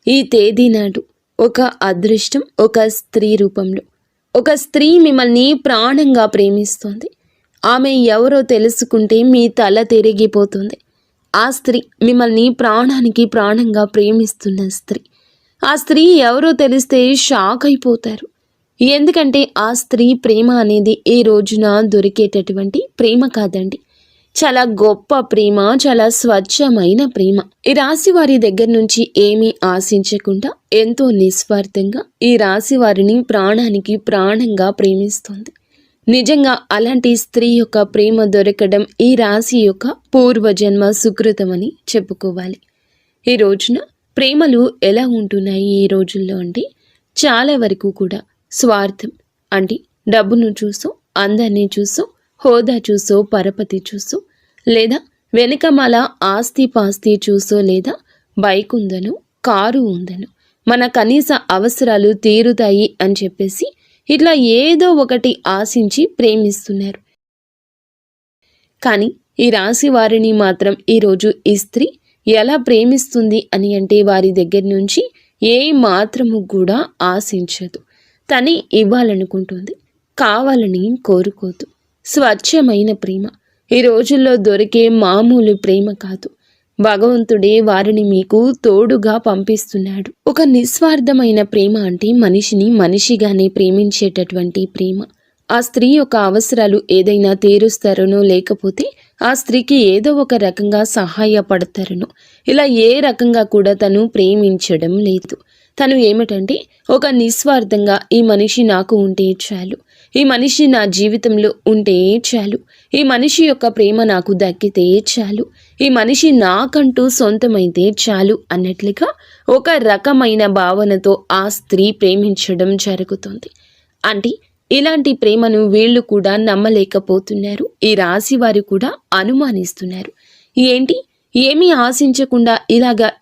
ఈ తేదీ నాడు ఒక అదృష్టం ఒక స్త్రీ రూపంలో ఒక స్త్రీ మిమ్మల్ని ప్రాణంగా ప్రేమిస్తోంది. ఆమె ఎవరో తెలుసుకుంటే మీ తల తిరిగిపోతుంది. ఆ స్త్రీ మిమ్మల్ని ప్రాణానికి ప్రాణంగా ప్రేమిస్తున్న స్త్రీ. ఆ స్త్రీ ఎవరో తెలిస్తే షాక్ అయిపోతారు. ఎందుకంటే ఆ స్త్రీ ప్రేమ అనేది ఈ రోజున దొరికేటటువంటి ప్రేమ కాదండి. చాలా గొప్ప ప్రేమ, చాలా స్వచ్ఛమైన ప్రేమ. ఈ రాశి వారి దగ్గర నుంచి ఏమీ ఆశించకుండా ఎంతో నిస్వార్థంగా ఈ రాశి వారిని ప్రాణానికి ప్రాణంగా ప్రేమిస్తుంది. నిజంగా అలాంటి స్త్రీ యొక్క ప్రేమ దొరకడం ఈ రాశి యొక్క పూర్వజన్మ సుకృతమని చెప్పుకోవాలి. ఈ రోజున ప్రేమలు ఎలా ఉంటున్నాయి ఈ రోజుల్లో అంటే చాలా వరకు కూడా స్వార్థం అంటే డబ్బును చూసో, అందాన్ని చూసో, హోదా చూసో, పరపతి చూసో, లేదా వెనుకమాల ఆస్తి పాస్తి చూసో, లేదా బైక్ ఉందను, కారు ఉందను, మన కనీస అవసరాలు తీరుతాయి అని చెప్పేసి ఇట్లా ఏదో ఒకటి ఆశించి ప్రేమిస్తున్నారు. కానీ ఈ రాశి వారిని మాత్రం ఈరోజు ఈ స్త్రీ ఎలా ప్రేమిస్తుంది అని అంటే వారి దగ్గర నుంచి ఏ మాత్రము కూడా ఆశించదు. తనే ఇవ్వాలనుకుంటుంది, కావాలని కోరుకోదు. స్వచ్ఛమైన ప్రేమ ఈ రోజుల్లో దొరికే మామూలు ప్రేమ కాదు. భగవంతుడే వారిని మీకు తోడుగా పంపిస్తున్నాడు. ఒక నిస్వార్థమైన ప్రేమ అంటే మనిషిని మనిషిగానే ప్రేమించేటటువంటి ప్రేమ. ఆ స్త్రీ యొక్క అవసరాలు ఏదైనా తీరుస్తారనో, లేకపోతే ఆ స్త్రీకి ఏదో ఒక రకంగా సహాయపడతారనో, ఇలా ఏ రకంగా కూడా తను ప్రేమించడం లేదు. తను ఏమిటంటే ఒక నిస్వార్థంగా ఈ మనిషి నాకు ఉంటే చాలు, ఈ మనిషి నా జీవితంలో ఉంటే చాలు, ఈ మనిషి యొక్క ప్రేమ నాకు దక్కితే చాలు, ఈ మనిషి నాకంటూ సొంతమైతే చాలు అన్నట్లుగా ఒక రకమైన భావనతో ఆ స్త్రీ ప్రేమించడం జరుగుతుంది. అంటే ఇలాంటి ప్రేమను వీళ్ళు కూడా నమ్మలేకపోతున్నారు. ఈ రాశి వారు కూడా అనుమానిస్తున్నారు. ఏంటి, ఏమీ ఆశించకుండా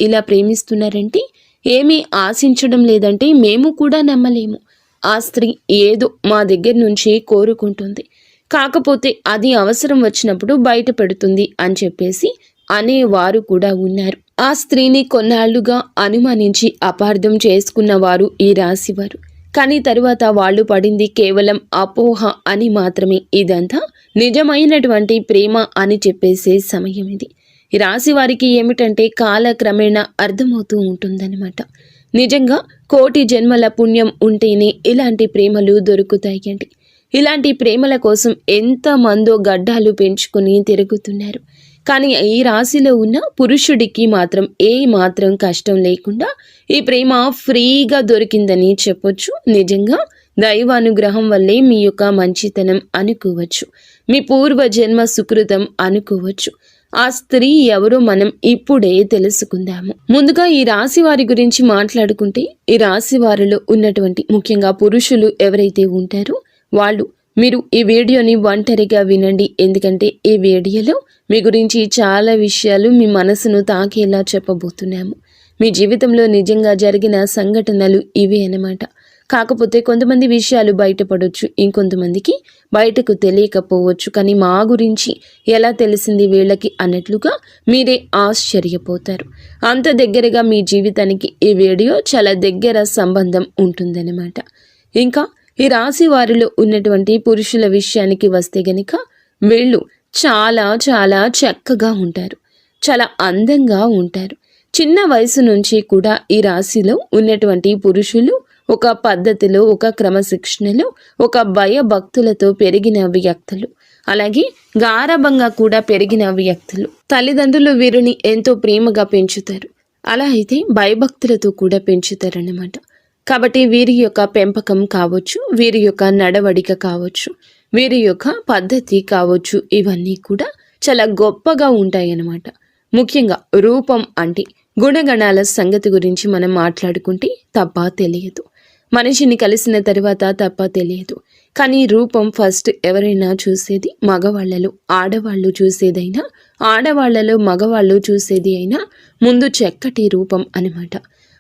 ఇలా ప్రేమిస్తున్నారంటే, ఏమీ ఆశించడం లేదంటే మేము కూడా నమ్మలేము. ఆ స్త్రీ ఏదో మా దగ్గర నుంచి కోరుకుంటుంది, కాకపోతే అది అవసరం వచ్చినప్పుడు బయట పెడుతుంది అని చెప్పేసి అనేవారు కూడా ఉన్నారు. ఆ స్త్రీని కొన్నాళ్లుగా అనుమానించి అపార్థం చేసుకున్నవారు ఈ రాశివారు. కానీ తరువాత వాళ్ళు పడింది కేవలం అపోహ అని మాత్రమే. ఇదంతా నిజమైనటువంటి ప్రేమ అని చెప్పేసే సమయం ఇది. ఈ రాశి వారికి ఏమిటంటే కాలక్రమేణా అర్థమవుతూ ఉంటుందన్నమాట. నిజంగా కోటి జన్మల పుణ్యం ఉంటేనే ఇలాంటి ప్రేమలు దొరుకుతాయండి. ఇలాంటి ప్రేమల కోసం ఎంతమందో గడ్డాలు పెంచుకుని తిరుగుతున్నారు. కానీ ఈ రాశిలో ఉన్న పురుషుడికి మాత్రం ఏ మాత్రం కష్టం లేకుండా ఈ ప్రేమ ఫ్రీగా దొరికిందని చెప్పొచ్చు. నిజంగా దైవానుగ్రహం వల్లే మీ యొక్క మంచితనం అనుకోవచ్చు, మీ పూర్వజన్మ సుకృతం అనుకోవచ్చు. ఆ స్త్రీ ఎవరో మనం ఇప్పుడే తెలుసుకుందాము. ముందుగా ఈ రాశి వారి గురించి మాట్లాడుకుంటే, ఈ రాశి వారిలో ఉన్నటువంటి ముఖ్యంగా పురుషులు ఎవరైతే ఉంటారో వాళ్ళు మీరు ఈ వీడియోని ఒంటరిగా వినండి. ఎందుకంటే ఈ వీడియోలో మీ గురించి చాలా విషయాలు మీ మనసును తాకేలా చెప్పబోతున్నాము. మీ జీవితంలో నిజంగా జరిగిన సంఘటనలు ఇవే అన్నమాట. కాకపోతే కొంతమంది విషయాలు బయటపడవచ్చు, ఇంకొంతమందికి బయటకు తెలియకపోవచ్చు. కానీ మా గురించి ఎలా తెలిసింది వీళ్ళకి అన్నట్లుగా మీరే ఆశ్చర్యపోతారు. అంత దగ్గరగా మీ జీవితానికి ఈ వీడియో చాలా దగ్గర సంబంధం ఉంటుందన్నమాట. ఇంకా ఈ రాశి వారిలో ఉన్నటువంటి పురుషుల విషయానికి వస్తే గనుక వీళ్ళు చాలా చాలా చక్కగా ఉంటారు, చాలా అందంగా ఉంటారు. చిన్న వయసు నుంచి కూడా ఈ రాశిలో ఉన్నటువంటి పురుషులు ఒక పద్ధతిలో, ఒక క్రమశిక్షణలో, ఒక భయభక్తులతో పెరిగిన వ్యక్తులు, అలాగే గారాబంగా కూడా పెరిగిన వ్యక్తులు. తల్లిదండ్రులు వీరిని ఎంతో ప్రేమగా పెంచుతారు, అలా అయితే భయభక్తులతో కూడా పెంచుతారన్నమాట. కాబట్టి వీరి యొక్క పెంపకం కావచ్చు, వీరి యొక్క నడవడిక కావచ్చు, వీరి యొక్క పద్ధతి కావచ్చు, ఇవన్నీ కూడా చాలా గొప్పగా ఉంటాయన్నమాట. ముఖ్యంగా రూపం అంటే గుణగణాల సంగతి గురించి మనం మాట్లాడుకుంటే తప్ప తెలియదు. మనిషిని కలిసిన తర్వాత తప్ప తెలియదు. కానీ రూపం ఫస్ట్ ఎవరైనా చూసేది మగవాళ్లలో, ఆడవాళ్ళు చూసేదైనా, ఆడవాళ్లలో మగవాళ్ళు చూసేది అయినా ముందు చక్కటి రూపం అన్నమాట.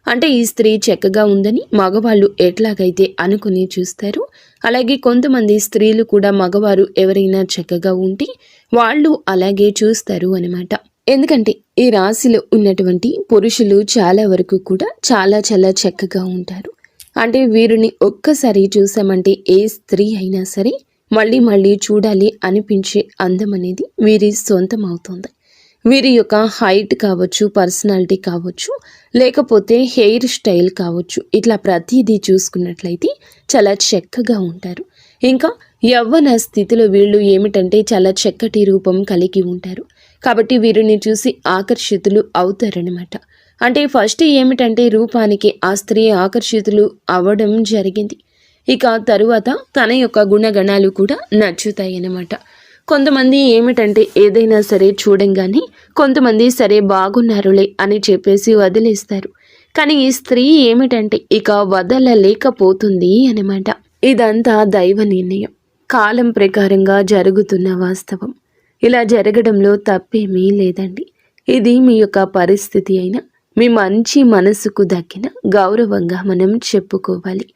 అంటే ఈ స్త్రీ చక్కగా ఉందని మగవాళ్ళు ఎట్లాగైతే అనుకుని చూస్తారు, అలాగే కొంతమంది స్త్రీలు కూడా మగవారు ఎవరైనా చక్కగా ఉంటే వాళ్ళు అలాగే చూస్తారు అన్నమాట. ఎందుకంటే ఈ రాశిలో ఉన్నటువంటి పురుషులు చాలా వరకు కూడా చాలా చాలా చక్కగా ఉంటారు. అంటే వీరిని ఒక్కసారి చూసామంటే ఏ స్త్రీ అయినా సరే మళ్ళీ మళ్ళీ చూడాలి అనిపించే అందం అనేది వీరి సొంతం అవుతుంది. వీరి యొక్క హైట్ కావచ్చు, పర్సనాలిటీ కావచ్చు, లేకపోతే హెయిర్ స్టైల్ కావచ్చు, ఇట్లా ప్రతిదీ చూసుకున్నట్లయితే చాలా చక్కగా ఉంటారు. ఇంకా యవ్వన స్థితిలో వీళ్ళు ఏమిటంటే చాలా చక్కటి రూపం కలిగి ఉంటారు. కాబట్టి వీరిని చూసి ఆకర్షితులు అవుతారనమాట. అంటే ఫస్ట్ ఏమిటంటే రూపానికి ఆ స్త్రీ ఆకర్షితులు అవ్వడం జరిగింది. ఇక తరువాత తన యొక్క గుణగణాలు కూడా నచ్చుతాయన్నమాట. కొంతమంది ఏమిటంటే ఏదైనా సరే చూడంగానే కొంతమంది సరే బాగున్నారులే అని చెప్పేసి వదిలేస్తారు. కానీ ఈ స్త్రీ ఏమిటంటే ఇక వదలలేకపోతుంది అనమాట. ఇదంతా దైవ నిర్ణయం, కాలం ప్రకారంగా జరుగుతున్న వాస్తవం. ఇలా జరగడంలో తప్పేమీ లేదండి. ఇది మీ యొక్క పరిస్థితి అయినా మీ మంచి మనసుకు దక్కిన గౌరవంగా మనం చెప్పుకోవాలి.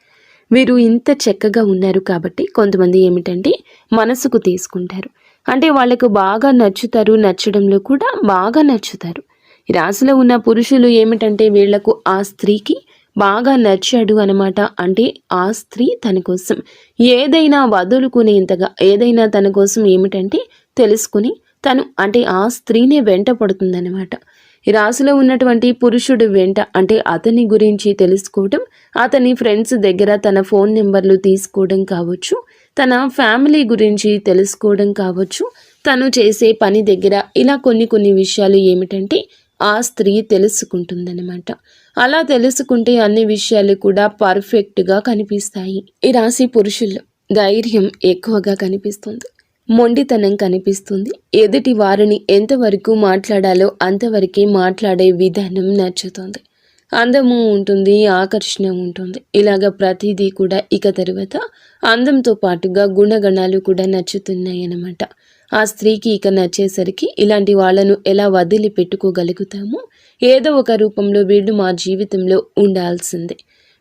వీరు ఇంత చక్కగా ఉన్నారు కాబట్టి కొంతమంది ఏమిటంటే మనసుకు తీసుకుంటారు. అంటే వాళ్ళకు బాగా నచ్చుతారు, నచ్చడంలో కూడా బాగా నచ్చుతారు. ఈ రాశిలో ఉన్న పురుషులు ఏమిటంటే వీళ్లకు ఆ స్త్రీకి బాగా నచ్చాడు అనమాట. అంటే ఆ స్త్రీ తన కోసం ఏదైనా వదులుకునేంతగా, ఏదైనా తన కోసం ఏమిటంటే తెలుసుకుని తను అంటే ఆ స్త్రీనే వెంట పడుతుందన్నమాట. ఈ రాశిలో ఉన్నటువంటి పురుషుడు వెంట అంటే అతని గురించి తెలుసుకోవడం, అతని ఫ్రెండ్స్ దగ్గర తన ఫోన్ నెంబర్లు తీసుకోవడం కావచ్చు, తన ఫ్యామిలీ గురించి తెలుసుకోవడం కావచ్చు, తను చేసే పని దగ్గర ఇలా కొన్ని విషయాలు ఏమిటంటే ఆ స్త్రీ తెలుసుకుంటుందన్నమాట. అలా తెలుసుకుంటే అన్ని విషయాలు కూడా పర్ఫెక్ట్గా కనిపిస్తాయి. ఈ రాశి పురుషుల్లో ధైర్యం ఎక్కువగా కనిపిస్తుంది, మొండితనం కనిపిస్తుంది. ఎదుటి వారిని ఎంతవరకు మాట్లాడాలో అంతవరకే మాట్లాడే విధానం నచ్చుతుంది. అందము ఉంటుంది, ఆకర్షణ ఉంటుంది. ఇలాగ ప్రతిదీ కూడా ఇక తరువాత అందంతో పాటుగా గుణగణాలు కూడా నచ్చుతున్నాయి అన్నమాట. ఆ స్త్రీకి ఇక నచ్చేసరికి ఇలాంటి వాళ్ళను ఎలా వదిలి పెట్టుకోగలుగుతామో, ఏదో ఒక రూపంలో వీళ్ళు మా జీవితంలో ఉండాల్సిందే.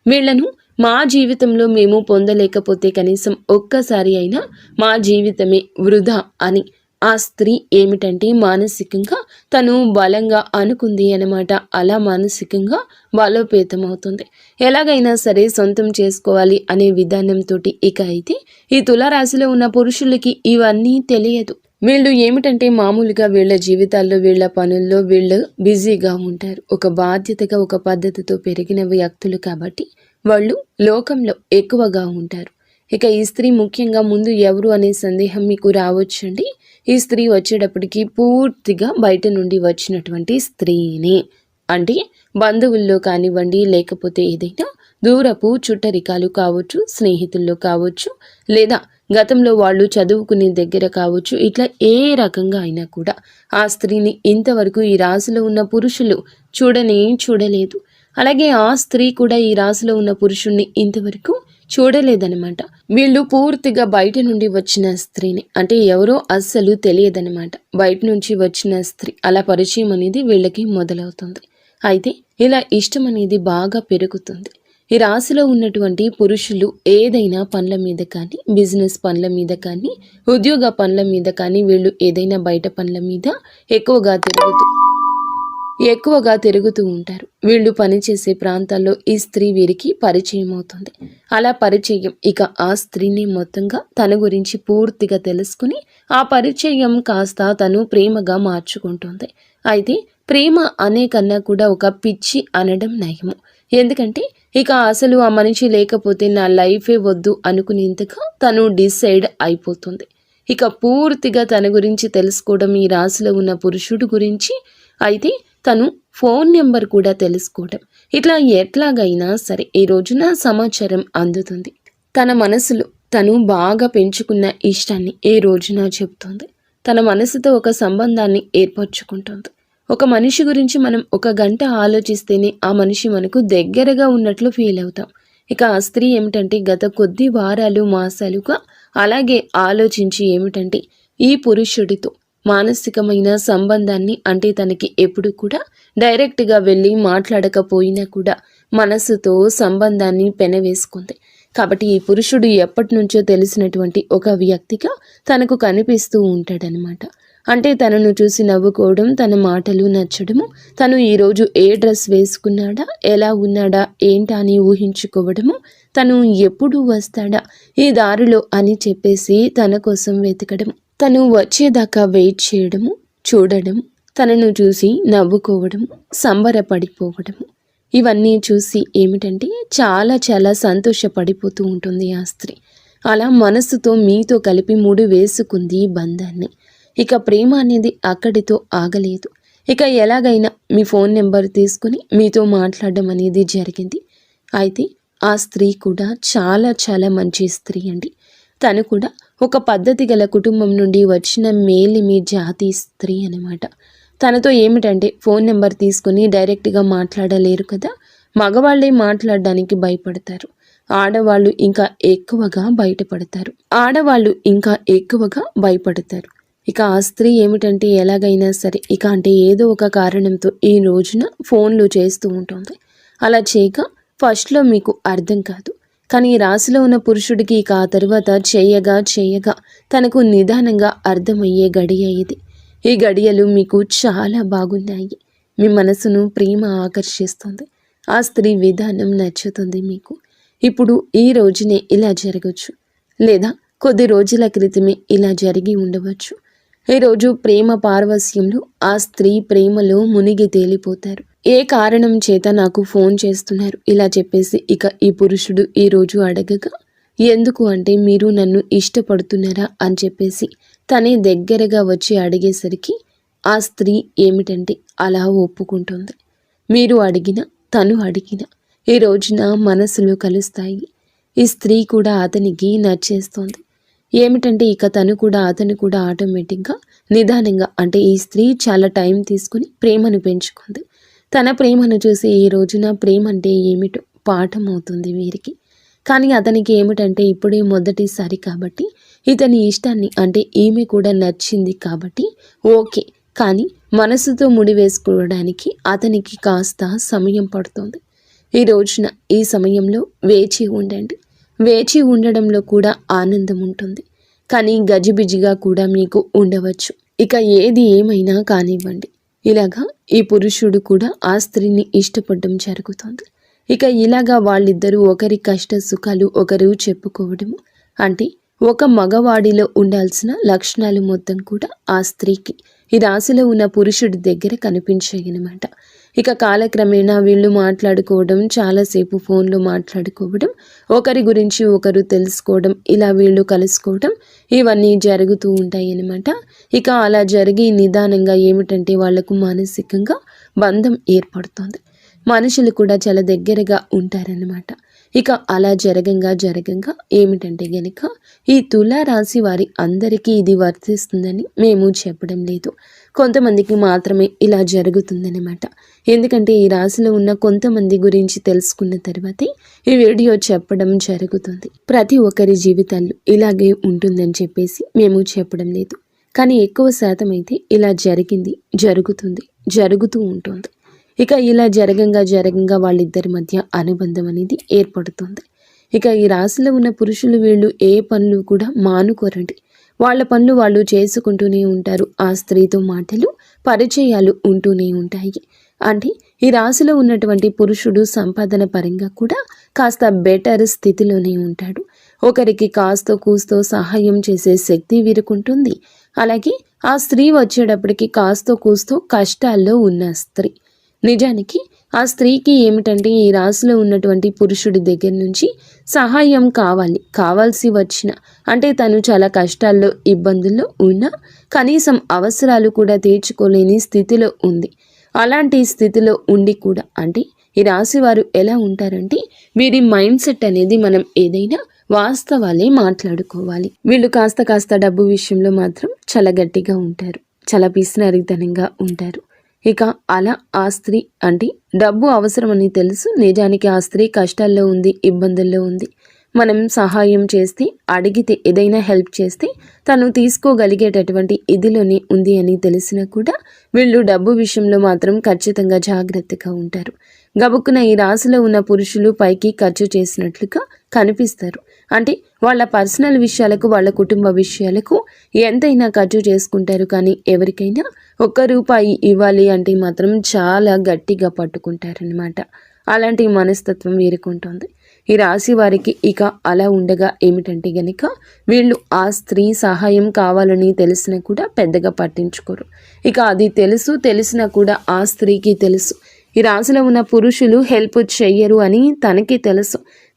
వీళ్లను మా జీవితంలో మేము పొందలేకపోతే కనీసం ఒక్కసారి అయినా మా జీవితమే వృధా అని ఆ స్త్రీ ఏమిటంటే మానసికంగా తను బలంగా అనుకుంది అన్నమాట. అలా మానసికంగా బలోపేతమవుతుంది. ఎలాగైనా సరే సొంతం చేసుకోవాలి అనే విధానంతో ఇక అయితే ఈ తులారాశిలో ఉన్న పురుషులకి ఇవన్నీ తెలియదు. వీళ్ళు ఏమిటంటే మామూలుగా వీళ్ళ జీవితాల్లో, వీళ్ళ పనుల్లో వీళ్ళు బిజీగా ఉంటారు. ఒక బాధ్యతగా, ఒక పద్ధతితో పెరిగిన వ్యక్తులు కాబట్టి వాళ్ళు లోకంలో ఎక్కువగా ఉంటారు. ఇక ఈ స్త్రీ ముఖ్యంగా ముందు ఎవరు అనే సందేహం మీకు రావచ్చండి. ఈ స్త్రీ వచ్చేటప్పటికి పూర్తిగా బయట నుండి వచ్చినటువంటి స్త్రీని, అంటే బంధువుల్లో కానివ్వండి, లేకపోతే ఏదైనా దూరపు చుట్టరికాలు కావచ్చు, స్నేహితుల్లో కావచ్చు, లేదా గతంలో వాళ్ళు చదువుకునే దగ్గర కావచ్చు, ఇట్లా ఏ రకంగా అయినా కూడా ఆ స్త్రీని ఇంతవరకు ఈ రాశిలో ఉన్న పురుషులు చూడలేదు. అలాగే ఆ స్త్రీ కూడా ఈ రాశిలో ఉన్న పురుషుణ్ణి ఇంతవరకు చూడలేదనమాట. వీళ్ళు పూర్తిగా బయట నుండి వచ్చిన స్త్రీని, అంటే ఎవరో అస్సలు తెలియదనమాట. బయట నుంచి వచ్చిన స్త్రీ అలా పరిచయం అనేది వీళ్ళకి మొదలవుతుంది. అయితే ఇలా ఇష్టం అనేది బాగా పెరుగుతుంది. ఈ రాశిలో ఉన్నటువంటి పురుషులు ఏదైనా పనుల మీద కానీ, బిజినెస్ పనుల మీద కానీ, ఉద్యోగ పనుల మీద కానీ, వీళ్ళు ఏదైనా బయట పనుల మీద ఎక్కువగా తిరుగుతూ ఉంటారు. వీళ్ళు పనిచేసే ప్రాంతాల్లో ఈ స్త్రీ వీరికి పరిచయం అవుతుంది. అలా పరిచయం ఇక ఆ స్త్రీని మొత్తంగా తన గురించి పూర్తిగా తెలుసుకుని ఆ పరిచయం కాస్త తను ప్రేమగా మార్చుకుంటుంది. అయితే ప్రేమ అనే కన్నా కూడా ఒక పిచ్చి అనడం నయము. ఎందుకంటే ఇక అసలు ఆ మనిషి లేకపోతే నా లైఫే వద్దు అనుకునేంతగా తను డిసైడ్ అయిపోతుంది. ఇక పూర్తిగా తన గురించి తెలుసుకోవడం ఈ రాశిలో ఉన్న పురుషుడు గురించి, అయితే తను ఫోన్ నెంబర్ కూడా తెలుసుకోవడం, ఇట్లా ఎట్లాగైనా సరే ఈ రోజున సమాచారం అందుతుంది. తన మనసులో తను బాగా పెంచుకున్న ఇష్టాన్ని ఈ రోజున చెప్తుంది. తన మనసుతో ఒక సంబంధాన్ని ఏర్పరచుకుంటుంది. ఒక మనిషి గురించి మనం 1 గంట ఆలోచిస్తేనే ఆ మనిషి మనకు దగ్గరగా ఉన్నట్లు ఫీల్ అవుతాం. ఇక ఆ స్త్రీ ఏమిటంటే గత కొద్ది వారాలు, మాసాలుగా అలాగే ఆలోచించి ఏమిటంటే ఈ పురుషుడితో మానసికమైన సంబంధాన్ని, అంటే తనకి ఎప్పుడు కూడా డైరెక్ట్గా వెళ్ళి మాట్లాడకపోయినా కూడా మనసుతో సంబంధాన్ని పెనవేసుకుంది. కాబట్టి ఈ పురుషుడు ఎప్పటి నుంచో తెలిసినటువంటి ఒక వ్యక్తిగా తనకు కనిపిస్తూ ఉంటాడనమాట. అంటే తనను చూసి నవ్వుకోవడం, తన మాటలు నచ్చడము, తను ఈరోజు ఏ డ్రెస్ వేసుకున్నాడా, ఎలా ఉన్నాడా, ఏంటా అని ఊహించుకోవడము, తను ఎప్పుడు వస్తాడా ఈ దారిలో అని చెప్పేసి తన కోసం వెతకడం, తను వచ్చేదాకా వెయిట్ చేయడము, చూడడం, తనను చూసి నవ్వుకోవడము, సంబరపడిపోవడము, ఇవన్నీ చూసి ఏమిటంటే చాలా చాలా సంతోషపడిపోతూ ఉంటుంది ఆ స్త్రీ. అలా మనస్సుతో మీతో కలిపి ముడి వేసుకుంది బంధాన్ని. ఇక ప్రేమ అనేది అక్కడితో ఆగలేదు. ఇక ఎలాగైనా మీ ఫోన్ నెంబర్ తీసుకుని మీతో మాట్లాడడం అనేది జరిగింది. అయితే ఆ స్త్రీ కూడా చాలా చాలా మంచి స్త్రీ అండి. తను కూడా ఒక పద్ధతి గల కుటుంబం నుండి వచ్చిన మేలిమి జాతి స్త్రీ అనమాట. తనతో ఏమిటంటే ఫోన్ నెంబర్ తీసుకుని డైరెక్ట్గా మాట్లాడలేరు కదా, మగవాళ్ళే మాట్లాడడానికి భయపడతారు. ఆడవాళ్ళు ఇంకా ఎక్కువగా భయపడతారు. ఇక ఆ స్త్రీ ఏమిటంటే ఎలాగైనా సరే ఇక అంటే ఏదో ఒక కారణంతో ఈ రోజున ఫోన్లు చేస్తూ ఉంటుంది. అలా చేయక ఫస్ట్లో మీకు అర్థం కాదు, కానీ రాశిలో ఉన్న పురుషుడికి ఇక ఆ తర్వాత చేయగా తనకు నిదానంగా అర్థమయ్యే గడియ ఇది. ఈ గడియలు మీకు చాలా బాగున్నాయి. మీ మనసును ప్రేమ ఆకర్షిస్తుంది. ఆ స్త్రీ విధానం నచ్చుతుంది మీకు. ఇప్పుడు ఈ రోజునే ఇలా జరగచ్చు, లేదా కొద్ది రోజుల క్రితమే ఇలా జరిగి ఉండవచ్చు. ఈరోజు ప్రేమ పారవస్యంలో ఆ స్త్రీ ప్రేమలో మునిగి తేలిపోతారు. ఏ కారణం చేత నాకు ఫోన్ చేస్తున్నారు ఇలా చెప్పేసి ఇక ఈ పురుషుడు ఈరోజు అడగగా, ఎందుకు అంటే మీరు నన్ను ఇష్టపడుతున్నారా అని చెప్పేసి తనే దగ్గరగా వచ్చి అడిగేసరికి ఆ స్త్రీ ఏమిటంటే అలా ఒప్పుకుంటుంది. మీరు అడిగిన, తను అడిగిన ఈ రోజున మనసులు కలుస్తాయి. ఈ స్త్రీ కూడా అతనికి నచ్చేస్తోంది. ఏమిటంటే ఇక అతను కూడా ఆటోమేటిక్గా నిదానంగా అంటే ఈ స్త్రీ చాలా టైం తీసుకుని ప్రేమను పెంచుకుంది. తన ప్రేమను చూసి ఈ రోజున ప్రేమ అంటే ఏమిటో పాఠం అవుతుంది వీరికి. కానీ అతనికి ఏమిటంటే ఇప్పుడే మొదటిసారి కాబట్టి ఇతని ఇష్టాన్ని అంటే ఈమె కూడా నచ్చింది కాబట్టి ఓకే, కానీ మనసుతో ముడి వేసుకోవడానికి అతనికి కాస్త సమయం పడుతుంది. ఈ రోజున ఈ సమయంలో వేచి ఉండండి. వేచి ఉండడంలో కూడా ఆనందం ఉంటుంది, కానీ గజిబిజిగా కూడా మీకు ఉండవచ్చు. ఇక ఏది ఏమైనా కానివ్వండి, ఇలాగా ఈ పురుషుడు కూడా ఆ స్త్రీని ఇష్టపడడం జరుగుతుంది. ఇక ఇలాగా వాళ్ళిద్దరూ ఒకరి కష్ట సుఖాలు ఒకరు చెప్పుకోవడము, అంటే ఒక మగవాడిలో ఉండాల్సిన లక్షణాలు మొత్తం కూడా ఆ స్త్రీకి ఈ రాశిలో ఉన్న పురుషుడి దగ్గర కనిపించాయన్నమాట. ఇక కాలక్రమేణా వీళ్ళు మాట్లాడుకోవడం, చాలాసేపు ఫోన్లో మాట్లాడుకోవడం, ఒకరి గురించి ఒకరు తెలుసుకోవడం, ఇలా వీళ్ళు కలుసుకోవడం, ఇవన్నీ జరుగుతూ ఉంటాయి అన్నమాట. ఇక అలా జరిగి నిదానంగా ఏమిటంటే వాళ్లకు మానసికంగా బంధం ఏర్పడుతుంది. మనుషులు కూడా చాలా దగ్గరగా ఉంటారన్నమాట. ఇక అలా జరగంగా ఏమిటంటే గనక ఈ తులారాశి వారి అందరికీ ఇది వర్తిస్తుందని మేము చెప్పడం లేదు, కొంతమందికి మాత్రమే ఇలా జరుగుతుందన్నమాట. ఎందుకంటే ఈ రాశిలో ఉన్న కొంతమంది గురించి తెలుసుకున్న తర్వాతే ఈ వీడియో చెప్పడం జరుగుతుంది. ప్రతి ఒక్కరి జీవితాల్లో ఇలాగే ఉంటుందని చెప్పేసి మేము చెప్పడం లేదు, కానీ ఎక్కువ శాతం అయితే ఇలా జరుగుతూ ఉంటుంది. ఇక ఇలా జరగంగా వాళ్ళిద్దరి మధ్య అనుబంధం అనేది ఏర్పడుతుంది. ఇక ఈ రాశిలో ఉన్న పురుషులు వీళ్ళు ఏ పనులు కూడా మానుకోరండి. వాళ్ళ పనులు వాళ్ళు చేసుకుంటూనే ఉంటారు. ఆ స్త్రీతో మాటలు, పరిచయాలు ఉంటూనే ఉంటాయి. అంటే ఈ రాశిలో ఉన్నటువంటి పురుషుడు సంపాదన పరంగా కూడా కాస్త బెటర్ స్థితిలోనే ఉంటాడు. ఒకరికి కాస్తో కూస్తో సహాయం చేసే శక్తి వీరుకుంటుంది. అలాగే ఆ స్త్రీ వచ్చేటప్పటికి కాస్తో కూస్తో కష్టాల్లో ఉన్న స్త్రీ. నిజానికి ఆ స్త్రీకి ఏమిటంటే ఈ రాశిలో ఉన్నటువంటి పురుషుడి దగ్గర నుంచి సహాయం కావాల్సి వచ్చిన, అంటే తను చాలా కష్టాల్లో ఇబ్బందుల్లో ఉన్నా కనీసం అవసరాలు కూడా తీర్చుకోలేని స్థితిలో ఉంది. అలాంటి స్థితిలో ఉండి కూడా అంటే ఈ రాశి వారు ఎలా ఉంటారంటే వీరి మైండ్ సెట్ అనేది మనం ఏదైనా వాస్తవాలే మాట్లాడుకోవాలి. వీళ్ళు కాస్త డబ్బు విషయంలో మాత్రం చాలా గట్టిగా ఉంటారు, చాలా పిసినారితనంగా ఉంటారు. ఇక అలా ఆ స్త్రీ అంటే డబ్బు అవసరమని తెలుసు, నిజానికి ఆ స్త్రీ కష్టాల్లో ఉంది, ఇబ్బందుల్లో ఉంది. మనం సహాయం చేస్తే, అడిగితే, ఏదైనా హెల్ప్ చేస్తే తను తీసుకోగలిగేటటువంటి ఇదిలోనే ఉంది అని తెలిసినా కూడా వీళ్ళు డబ్బు విషయంలో మాత్రం ఖచ్చితంగా జాగ్రత్తగా ఉంటారు. గబుక్కున ఈ రాశిలో ఉన్న పురుషులు పైకి ఖర్చు చేసినట్లుగా కనిపిస్తారు. అంటే వాళ్ళ పర్సనల్ విషయాలకు, వాళ్ళ కుటుంబ విషయాలకు ఎంతైనా ఖర్చు చేసుకుంటారు. కానీ ఎవరికైనా ₹1 ఇవ్వాలి అంటే మాత్రం చాలా గట్టిగా పట్టుకుంటారనమాట. అలాంటి మనస్తత్వం వీరికుంటుంది. ఈ రాశి వారికి ఇక అలా ఉండగా ఏమిటంటే గనక వీళ్ళు ఆ స్త్రీ సహాయం కావాలని తెలిసినా కూడా పెద్దగా పట్టించుకోరు. ఇక అది తెలిసినా కూడా ఆ స్త్రీకి తెలుసు ఈ రాశిలో ఉన్న పురుషులు హెల్ప్ చెయ్యరు అని తనకి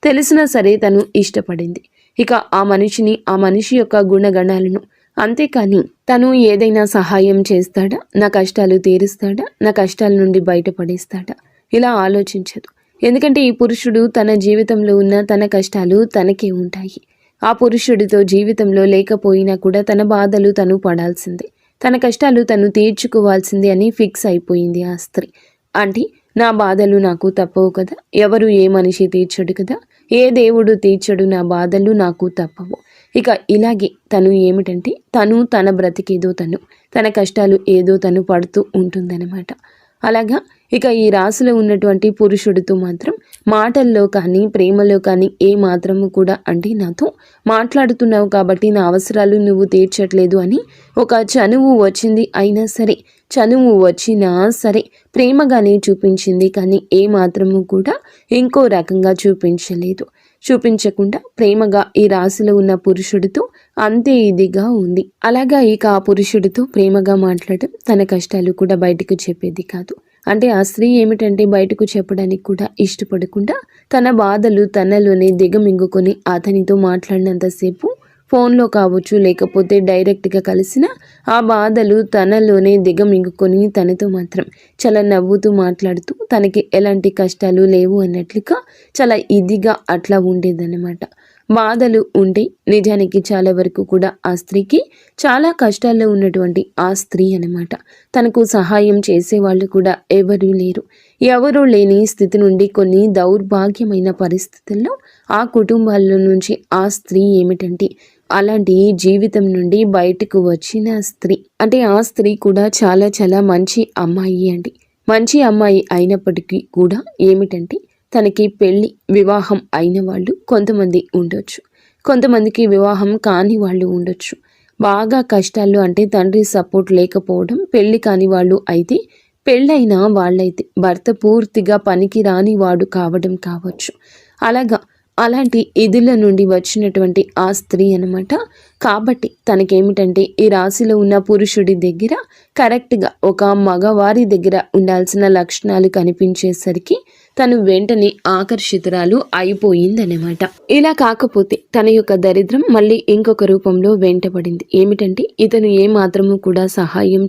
తెలిసినా సరే తను ఇష్టపడింది. ఇక ఆ మనిషి యొక్క గుణగణాలను, అంతేకాని తను ఏదైనా సహాయం చేస్తాడా, నా కష్టాలు తీరుస్తాడా, నా కష్టాల నుండి బయటపడేస్తాడా ఇలా ఆలోచించదు. ఎందుకంటే ఈ పురుషుడు తన జీవితంలో ఉన్న తన కష్టాలు తనకే ఉంటాయి. ఆ పురుషుడితో జీవితంలో లేకపోయినా కూడా తన బాధలు తను పడాల్సిందే, తన కష్టాలు తను తీర్చుకోవాల్సిందే అని ఫిక్స్ అయిపోయింది ఆ స్త్రీ. అంటే నా బాధలు నాకు తప్పవు కదా, ఎవరు ఏ మనిషి తీర్చడు కదా, ఏ దేవుడు తీర్చడు, నా బాధలు నాకు తప్పవు. ఇక ఇలాగే తను ఏమిటంటే తన బ్రతికేదో తన కష్టాలు ఏదో తను పడుతూ ఉంటుందన్నమాట. అలాగా ఇక ఈ రాశిలో ఉన్నటువంటి పురుషుడితో మాత్రం మాటల్లో కానీ ప్రేమలో కానీ ఏ మాత్రము కూడా అంటే నాతో మాట్లాడుతున్నావు కాబట్టి నా అవసరాలు నువ్వు తీర్చట్లేదు అని ఒక చనువు వచ్చింది. అయినా సరే చనువు వచ్చినా సరే ప్రేమగానే చూపించింది, కానీ ఏ మాత్రము కూడా ఇంకో రకంగా చూపించకుండా ప్రేమగా ఈ రాశిలో ఉన్న పురుషుడితో అంతే ఇదిగా ఉంది. అలాగా ఇక ఆ పురుషుడితో ప్రేమగా మాట్లాడటం, తన కష్టాలు కూడా బయటకు చెప్పేది కాదు. అంటే ఆ స్త్రీ ఏమిటంటే బయటకు చెప్పడానికి కూడా ఇష్టపడకుండా తన బాధలు తనలోనే దిగమింగుకొని అతనితో మాట్లాడినంతసేపు ఫోన్లో కావచ్చు, లేకపోతే డైరెక్ట్గా కలిసిన ఆ బాధలు తనలోనే దిగమింగుకొని తనతో మాత్రం చాలా నవ్వుతూ మాట్లాడుతూ తనకి ఎలాంటి కష్టాలు లేవు అన్నట్లుగా చాలా ఇదిగా అట్లా ఉండేదన్నమాట. బాధలు ఉంటే నిజానికి చాలా వరకు కూడా ఆ స్త్రీకి చాలా కష్టాల్లో ఉన్నటువంటి ఆ స్త్రీ అన్నమాట. తనకు సహాయం చేసేవాళ్ళు కూడా ఎవరూ లేని స్థితి నుండి కొన్ని దౌర్భాగ్యమైన పరిస్థితుల్లో ఆ కుటుంబాల నుంచి ఆ స్త్రీ ఏమిటంటే అలాంటి జీవితం నుండి బయటకు వచ్చిన స్త్రీ. అంటే ఆ స్త్రీ కూడా చాలా చాలా మంచి అమ్మాయి అండి. మంచి అమ్మాయి అయినప్పటికీ కూడా ఏమిటంటే తనకి వివాహం అయిన వాళ్ళు కొంతమంది ఉండొచ్చు, కొంతమందికి వివాహం కాని వాళ్ళు ఉండొచ్చు. బాగా కష్టాలు అంటే తండ్రి సపోర్ట్ లేకపోవడం, పెళ్లి కాని వాళ్ళు అయితే, పెళ్ళైన వాళ్ళైతే భర్త పూర్తిగా పనికి రాని వాడు కావడం కావచ్చు. అలాంటి ఇదిల నుండి వచ్చినటువంటి ఆ స్త్రీ అన్నమాట. కాబట్టి తనకేమిటంటే ఈ రాశిలో ఉన్న పురుషుడి దగ్గర కరెక్ట్గా ఒక మగవారి దగ్గర ఉండాల్సిన లక్షణాలు కనిపించేసరికి తను వెంటనే ఆకర్షితురాలు అయిపోయిందన్నమాట. ఇలా కాకపోతే తన యొక్క దరిద్రం మళ్ళీ ఇంకొక రూపంలో వెంటబడింది. ఏమిటంటే ఇతను ఏమాత్రము కూడా సహాయం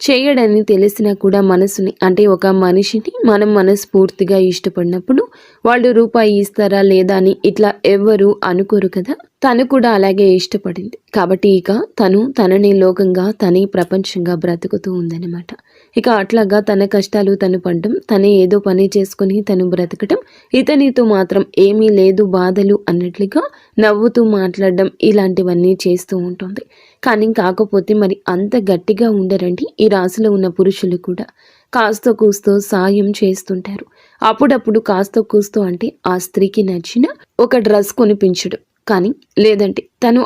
చేయడని తెలిసినా కూడా మనసుని, అంటే ఒక మనిషిని మనం మనస్ఫూర్తిగా ఇష్టపడినప్పుడు వాళ్ళు రూపాయి ఇస్తారా లేదా అని ఇట్లా ఎవ్వరూ అనుకోరు కదా. తను కూడా అలాగే ఇష్టపడింది కాబట్టి ఇక తనని లోకంగా తనే ప్రపంచంగా బ్రతుకుతూ ఉందన్నమాట. ఇక అట్లాగా తన కష్టాలు తను పడడం, తనే ఏదో పని చేసుకుని తను బ్రతకడం, ఇతనితో మాత్రం ఏమీ లేదు బాధలు అన్నట్లుగా నవ్వుతూ మాట్లాడడం, ఇలాంటివన్నీ చేస్తూ ఉంటుంది. కానీ కాకపోతే మరి అంత గట్టిగా ఉండరండి ఈ రాశిలో ఉన్న పురుషులు కూడా. కాస్త కూస్తో సాయం చేస్తుంటారు. అప్పుడప్పుడు కాస్త కూస్తో అంటే ఆ స్త్రీకి నచ్చిన ఒక డ్రెస్ కొనిపించడు, కానీ లేదంటే తను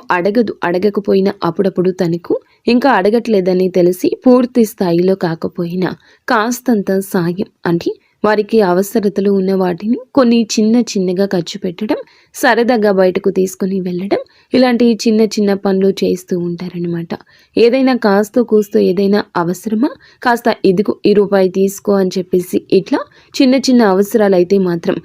అడగకపోయినా అప్పుడప్పుడు తనకు ఇంకా అడగట్లేదని తెలిసి పూర్తి స్థాయిలో కాకపోయినా కాస్తంత సాయం, అంటే వారికి అవసరతలు ఉన్న వాటిని కొన్ని చిన్నగా ఖర్చు పెట్టడం, సరదాగా బయటకు తీసుకుని వెళ్ళడం, ఇలాంటి చిన్న పనులు చేస్తూ ఉంటారనమాట. ఏదైనా కాస్తో కూస్తో ఏదైనా అవసరమా, కాస్త ఇదిగో ₹1 తీసుకో అని చెప్పేసి ఇట్లా చిన్న అవసరాలు అయితే మాత్రం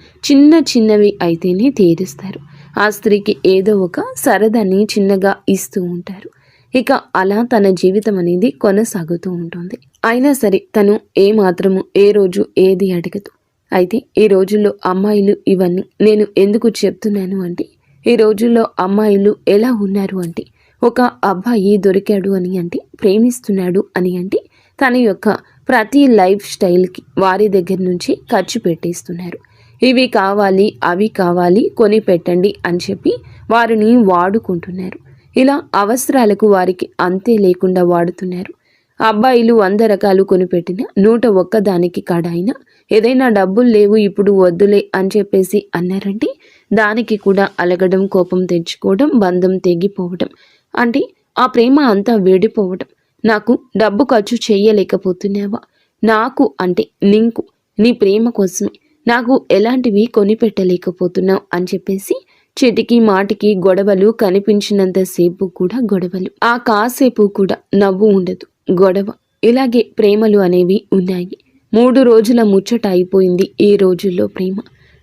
చిన్నవి అయితేనే తీరుస్తారు. ఆ స్త్రీకి ఏదో ఒక సరదాని చిన్నగా ఇస్తూ ఉంటారు. ఇక అలా తన జీవితం అనేది కొనసాగుతూ ఉంటుంది. అయినా సరే తను ఏమాత్రము ఏ రోజు ఏది అడగదు. అయితే ఈ రోజుల్లో అమ్మాయిలు ఇవన్నీ నేను ఎందుకు చెప్తున్నాను అంటే, ఈ రోజుల్లో అమ్మాయిలు ఎలా ఉన్నారు అంటే, ఒక అబ్బాయి దొరికాడు అని అంటే, ప్రేమిస్తున్నాడు అని అంటే తన యొక్క ప్రతి లైఫ్ స్టైల్కి వారి దగ్గర నుంచి ఖర్చు పెట్టేస్తున్నారు. ఇవి కావాలి అవి కావాలి కొని పెట్టండి అని చెప్పి వారిని వాడుకుంటున్నారు. ఇలా అవసరాలకు వారికి అంతే లేకుండా వాడుతున్నారు. అబ్బాయిలు 100 రకాలు కొనిపెట్టిన 101 దానికి కాడాయినా ఏదైనా డబ్బులు లేవు ఇప్పుడు వద్దులే అని చెప్పేసి అన్నారంటే దానికి కూడా అలగడం, కోపం తెచ్చుకోవడం, బంధం తెగిపోవడం, అంటే ఆ ప్రేమ అంతా వేడిపోవడం. నాకు డబ్బు ఖర్చు చెయ్యలేకపోతున్నావా, నాకు అంటే నీకు నీ ప్రేమ కోసమే నాకు ఎలాంటివి కొనిపెట్టలేకపోతున్నావు అని చెప్పేసి చిటికి మాటికి గొడవలు, కనిపించినంతసేపు కూడా గొడవలు, ఆ కాసేపు కూడా నవ్వు ఉండదు, గొడవ. ఇలాగే ప్రేమలు అనేవి ఉన్నాయి. 3 రోజుల ముచ్చట అయిపోయింది ఈ రోజుల్లో ప్రేమ.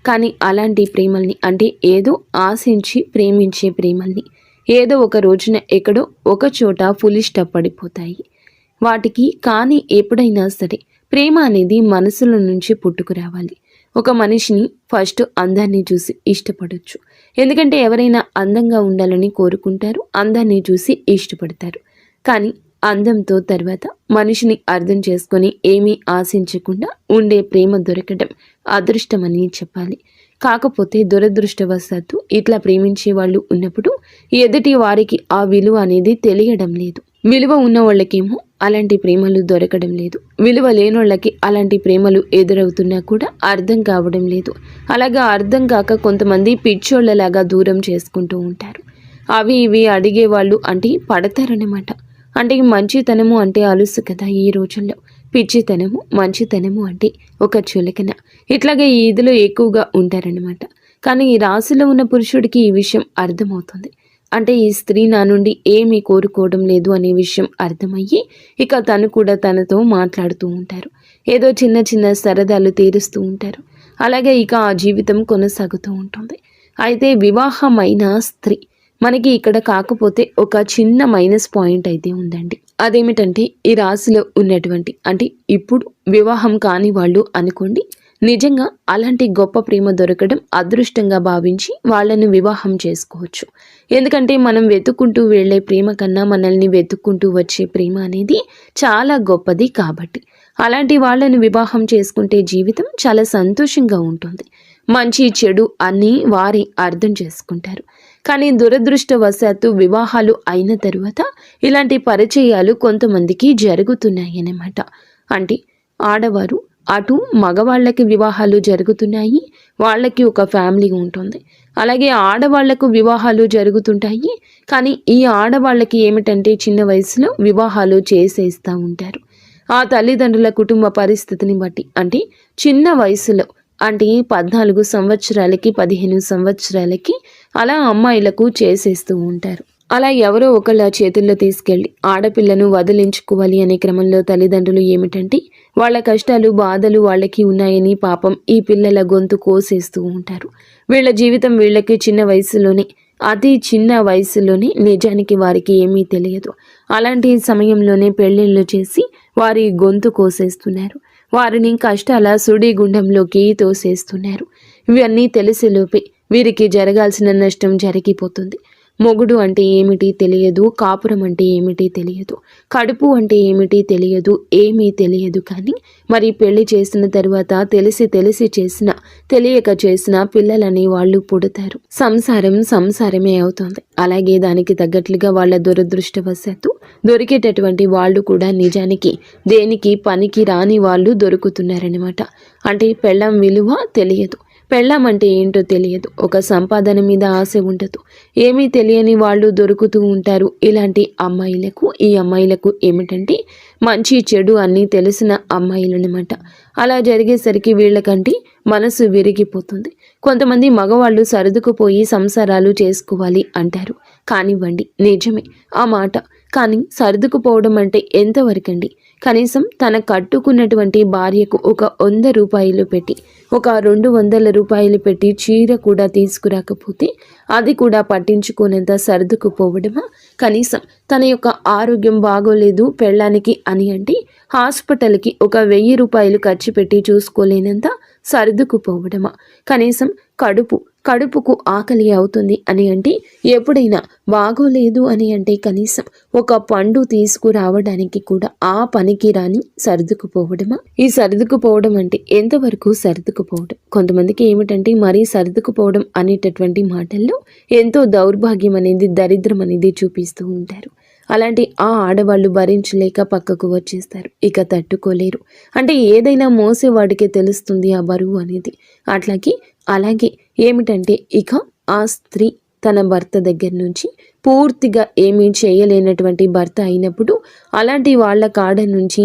కానీ అలాంటి ప్రేమల్ని, అంటే ఏదో ఆశించి ప్రేమించే ప్రేమల్ని ఏదో ఒక రోజున ఎక్కడో ఒక చోట ఫులిస్టాప్ పడిపోతాయి. వాటికి కానీ ఎప్పుడైనా సరే ప్రేమ అనేది మనసులో నుంచి పుట్టుకురావాలి. ఒక మనిషిని ఫస్ట్ అందాన్ని చూసి ఇష్టపడొచ్చు. ఎందుకంటే ఎవరైనా అందంగా ఉండాలని కోరుకుంటారు, అందాన్ని చూసి ఇష్టపడతారు. కానీ అందంతో తర్వాత మనిషిని అర్థం చేసుకొని ఏమీ ఆశించకుండా ఉండే ప్రేమ దొరకడం అదృష్టమని చెప్పాలి. కాకపోతే దురదృష్టవశాత్తు ఇట్లా ప్రేమించే వాళ్ళు ఉన్నప్పుడు ఎదుటి వారికి ఆ విలువ అనేది తెలియడం లేదు. విలువ ఉన్న వాళ్ళకేమో అలాంటి ప్రేమలు దొరకడం లేదు. విలువ లేనోళ్ళకి అలాంటి ప్రేమలు ఎదురవుతున్నా కూడా అర్థం కావడం లేదు. అలాగా అర్థం కాక కొంతమంది పిచ్చోళ్ళలాగా దూరం చేసుకుంటూ ఉంటారు. అవి ఇవి అడిగేవాళ్ళు అంటే పడతారనమాట. అంటే మంచితనము అంటే అలుసు కదా ఈ రోజుల్లో. పిచ్చితనము, మంచితనము అంటే ఒక చులకన. ఇట్లాగే ఈ ఇదిలో ఎక్కువగా ఉంటారనమాట. కానీ ఈ రాశిలో ఉన్న పురుషుడికి ఈ విషయం అర్థమవుతుంది. అంటే ఈ స్త్రీ నా నుండి ఏమీ కోరుకోవడం లేదు అనే విషయం అర్థమయ్యి ఇక తను కూడా తనతో మాట్లాడుతూ ఉంటారు. ఏదో చిన్న చిన్న సరదాలు తీరుస్తూ ఉంటారు. అలాగే ఇక ఆ జీవితం కొనసాగుతూ ఉంటుంది. అయితే వివాహమైన స్త్రీ మనకి ఇక్కడ కాకపోతే ఒక చిన్న మైనస్ పాయింట్ అయితే ఉందండి. అదేమిటంటే ఈ రాశిలో ఉన్నటువంటి, అంటే ఇప్పుడు వివాహం కాని వాళ్ళు అనుకోండి, నిజంగా అలాంటి గొప్ప ప్రేమ దొరకడం అదృష్టంగా భావించి వాళ్ళను వివాహం చేసుకోవచ్చు. ఎందుకంటే మనం వెతుక్కుంటూ వెళ్ళే ప్రేమ కన్నా మనల్ని వెతుక్కుంటూ వచ్చే ప్రేమ అనేది చాలా గొప్పది. కాబట్టి అలాంటి వాళ్ళను వివాహం చేసుకుంటే జీవితం చాలా సంతోషంగా ఉంటుంది. మంచి చెడు అన్నీ వారి అర్థం చేసుకుంటారు. కానీ దురదృష్టవశాత్తు వివాహాలు అయిన తరువాత ఇలాంటి పరిచయాలు కొంతమందికి జరుగుతున్నాయన్నమాట. అంటే ఆడవారు అటు మగవాళ్ళకి వివాహాలు జరుగుతున్నాయి, వాళ్ళకి ఒక ఫ్యామిలీ ఉంటుంది. అలాగే ఆడవాళ్లకు వివాహాలు జరుగుతుంటాయి. కానీ ఈ ఆడవాళ్ళకి ఏమిటంటే చిన్న వయసులో వివాహాలు చేసేస్తూ ఉంటారు. ఆ తల్లిదండ్రుల కుటుంబ పరిస్థితిని బట్టి, అంటే చిన్న వయసులో అంటే 14 సంవత్సరాలకి 15 సంవత్సరాలకి అలా అమ్మాయిలకు చేసేస్తూ ఉంటారు. అలా ఎవరో ఒకళ్ళ చేతుల్లో తీసుకెళ్ళి ఆడపిల్లను వదిలించుకోవాలి అనే క్రమంలో తల్లిదండ్రులు ఏమిటంటే వాళ్ళ కష్టాలు, బాధలు వాళ్ళకి ఉన్నాయని పాపం ఈ పిల్లల గొంతు కోసేస్తూ ఉంటారు. వీళ్ళ జీవితం వీళ్ళకి చిన్న వయసులోనే, అతి చిన్న వయసులోనే నిజానికి వారికి ఏమీ తెలియదు. అలాంటి సమయంలోనే పెళ్ళిళ్ళు చేసి వారి గొంతు కోసేస్తున్నారు. వారిని కష్టాల సుడిగుండంలోకి తోసేస్తున్నారు. ఇవన్నీ తెలిసేలోపే వీరికి జరగాల్సిన నష్టం జరిగిపోతుంది. మొగుడు అంటే ఏమిటి తెలియదు, కాపురం అంటే ఏమిటి తెలియదు, కడుపు అంటే ఏమిటి తెలియదు, ఏమీ తెలియదు. కానీ మరి పెళ్లి చేసిన తరువాత తెలిసి చేసిన, తెలియక చేసిన పిల్లలని వాళ్ళు పుడతారు. సంసారమే అవుతుంది. అలాగే దానికి తగ్గట్లుగా వాళ్ళ దురదృష్టవశాత్తు దొరికేటటువంటి వాళ్ళు కూడా నిజానికి దేనికి పనికి రాని వాళ్ళు దొరుకుతున్నారనమాట. అంటే పెళ్ళం విలువ తెలియదు, పెళ్ళం అంటే ఏంటో తెలియదు, ఒక సంపాదన మీద ఆశ ఉండదు, ఏమీ తెలియని వాళ్ళు దొరుకుతూ ఉంటారు. ఇలాంటి అమ్మాయిలకు, ఈ అమ్మాయిలకు ఏమిటంటే మంచి చెడు అన్నీ తెలిసిన అమ్మాయిలనమాట. అలా జరిగేసరికి వీళ్ళకంటే మనసు విరిగిపోతుంది. కొంతమంది మగవాళ్ళు సర్దుకుపోయి సంసారాలు చేసుకోవాలి అంటారు. కానివ్వండి, నిజమే ఆ మాట. కానీ సర్దుకుపోవడం అంటే ఎంతవరకండి? కనీసం తన కట్టుకున్నటువంటి భార్యకు ఒక 100 రూపాయలు పెట్టి, ఒక 200 రూపాయలు పెట్టి చీర కూడా తీసుకురాకపోతే అది కూడా పట్టించుకునేంత సర్దుకుపోవడమా? కనీసం తన యొక్క ఆరోగ్యం బాగోలేదు పెళ్ళానికి అని అంటే హాస్పిటల్కి ఒక 1000 రూపాయలు ఖర్చు పెట్టి చూసుకోలేనంత సర్దుకుపోవడమా? కనీసం కడుపుకు ఆకలి అవుతుంది అని అంటే, ఎప్పుడైనా బాగోలేదు అని అంటే కనీసం ఒక పండు తీసుకురావడానికి కూడా ఆ పనికి రాని సర్దుకుపోవడమా? ఈ సర్దుకుపోవడం అంటే ఎంతవరకు సర్దుకుపోవడం? కొంతమందికి ఏమిటంటే మరీ సర్దుకుపోవడం అనేటటువంటి మాటల్లో ఎంతో దౌర్భాగ్యం అనేది, దరిద్రం అనేది చూపిస్తూ ఉంటారు. అలాంటి ఆ ఆడవాళ్ళు భరించలేక పక్కకు వచ్చేస్తారు. ఇక తట్టుకోలేరు. అంటే ఏదైనా మోసేవాడికే తెలుస్తుంది ఆ బరువు అనేది. అలాగే ఏమిటంటే ఇక ఆ స్త్రీ తన భర్త దగ్గర నుంచి పూర్తిగా ఏమీ చేయలేనటువంటి భర్త అయినప్పుడు అలాంటి వాళ్ళ కాడ నుంచి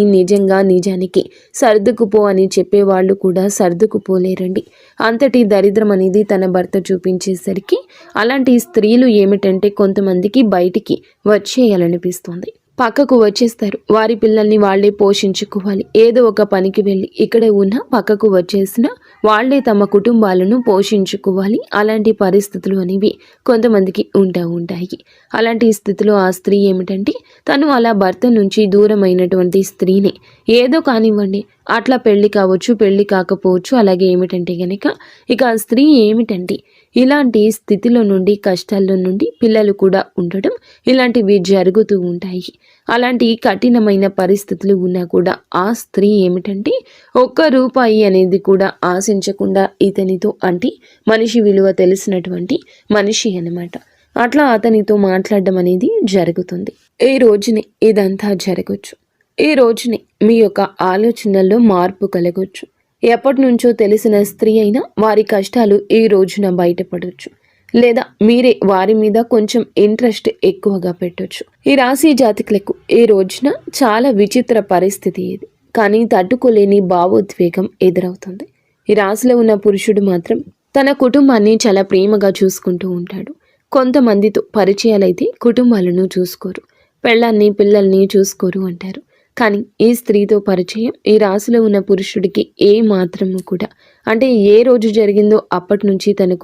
నిజానికి సర్దుకుపో అని చెప్పేవాళ్ళు కూడా సర్దుకుపోలేరండి. అంతటి దరిద్రం అనేది తన భర్త చూపించేసరికి అలాంటి స్త్రీలు ఏమిటంటే కొంతమందికి బయటికి వచ్చేయాలనిపిస్తుంది. పక్కకు వచ్చేస్తారు. వారి పిల్లల్ని వాళ్లే పోషించుకోవాలి. ఏదో ఒక పనికి వెళ్ళి ఇక్కడ ఉన్న పక్కకు వచ్చేసిన వాళ్లే తమ కుటుంబాలను పోషించుకోవాలి. అలాంటి పరిస్థితులు అనేవి కొంతమందికి ఉంటాయి. అలాంటి స్థితిలో ఆ స్త్రీ ఏమిటంటే తను అలా భర్త నుంచి దూరమైనటువంటి స్త్రీని ఏదో కానివ్వండి, అట్లా పెళ్లి కావచ్చు, పెళ్లి కాకపోవచ్చు. అలాగే ఏమిటంటే గనక ఇక ఆ స్త్రీ ఏమిటంటే ఇలాంటి స్థితిలో నుండి, కష్టాల్లో నుండి పిల్లలు కూడా ఉండడం ఇలాంటివి జరుగుతూ ఉంటాయి. అలాంటి కఠినమైన పరిస్థితులు ఉన్నా కూడా ఆ స్త్రీ ఏమిటంటే ₹1 అనేది కూడా ఆశించకుండా ఇతనితో, అంటే మనిషి విలువ తెలిసినటువంటి మనిషి అన్నమాట, అట్లా అతనితో మాట్లాడడం అనేది జరుగుతుంది. ఈ రోజుని ఇదంతా జరగచ్చు. ఈ రోజుని మీ యొక్క ఆలోచనల్లో మార్పు కలగొచ్చు. ఎప్పటి నుంచో తెలిసిన స్త్రీ అయినా వారి కష్టాలు ఈ రోజున బయటపడవచ్చు. లేదా మీరే వారి మీద కొంచెం ఇంట్రెస్ట్ ఎక్కువగా పెట్టొచ్చు. ఈ రాశి జాతకులకు ఈ రోజున చాలా విచిత్ర పరిస్థితి ఇది, కానీ తట్టుకోలేని భావోద్వేగం ఎదురవుతుంది. ఈ రాశిలో ఉన్న పురుషుడు మాత్రం తన కుటుంబాన్ని చాలా ప్రేమగా చూసుకుంటూ ఉంటాడు. కొంతమందితో పరిచయాలైతే కుటుంబాలను చూసుకోరు, పెళ్ళాన్ని పిల్లల్ని చూసుకోరు అంటారు. కానీ ఈ స్త్రీతో పరిచయం ఈ రాశిలో ఉన్న పురుషుడికి ఏ మాత్రము కూడా, అంటే ఏ రోజు జరిగిందో అప్పటి నుంచి తన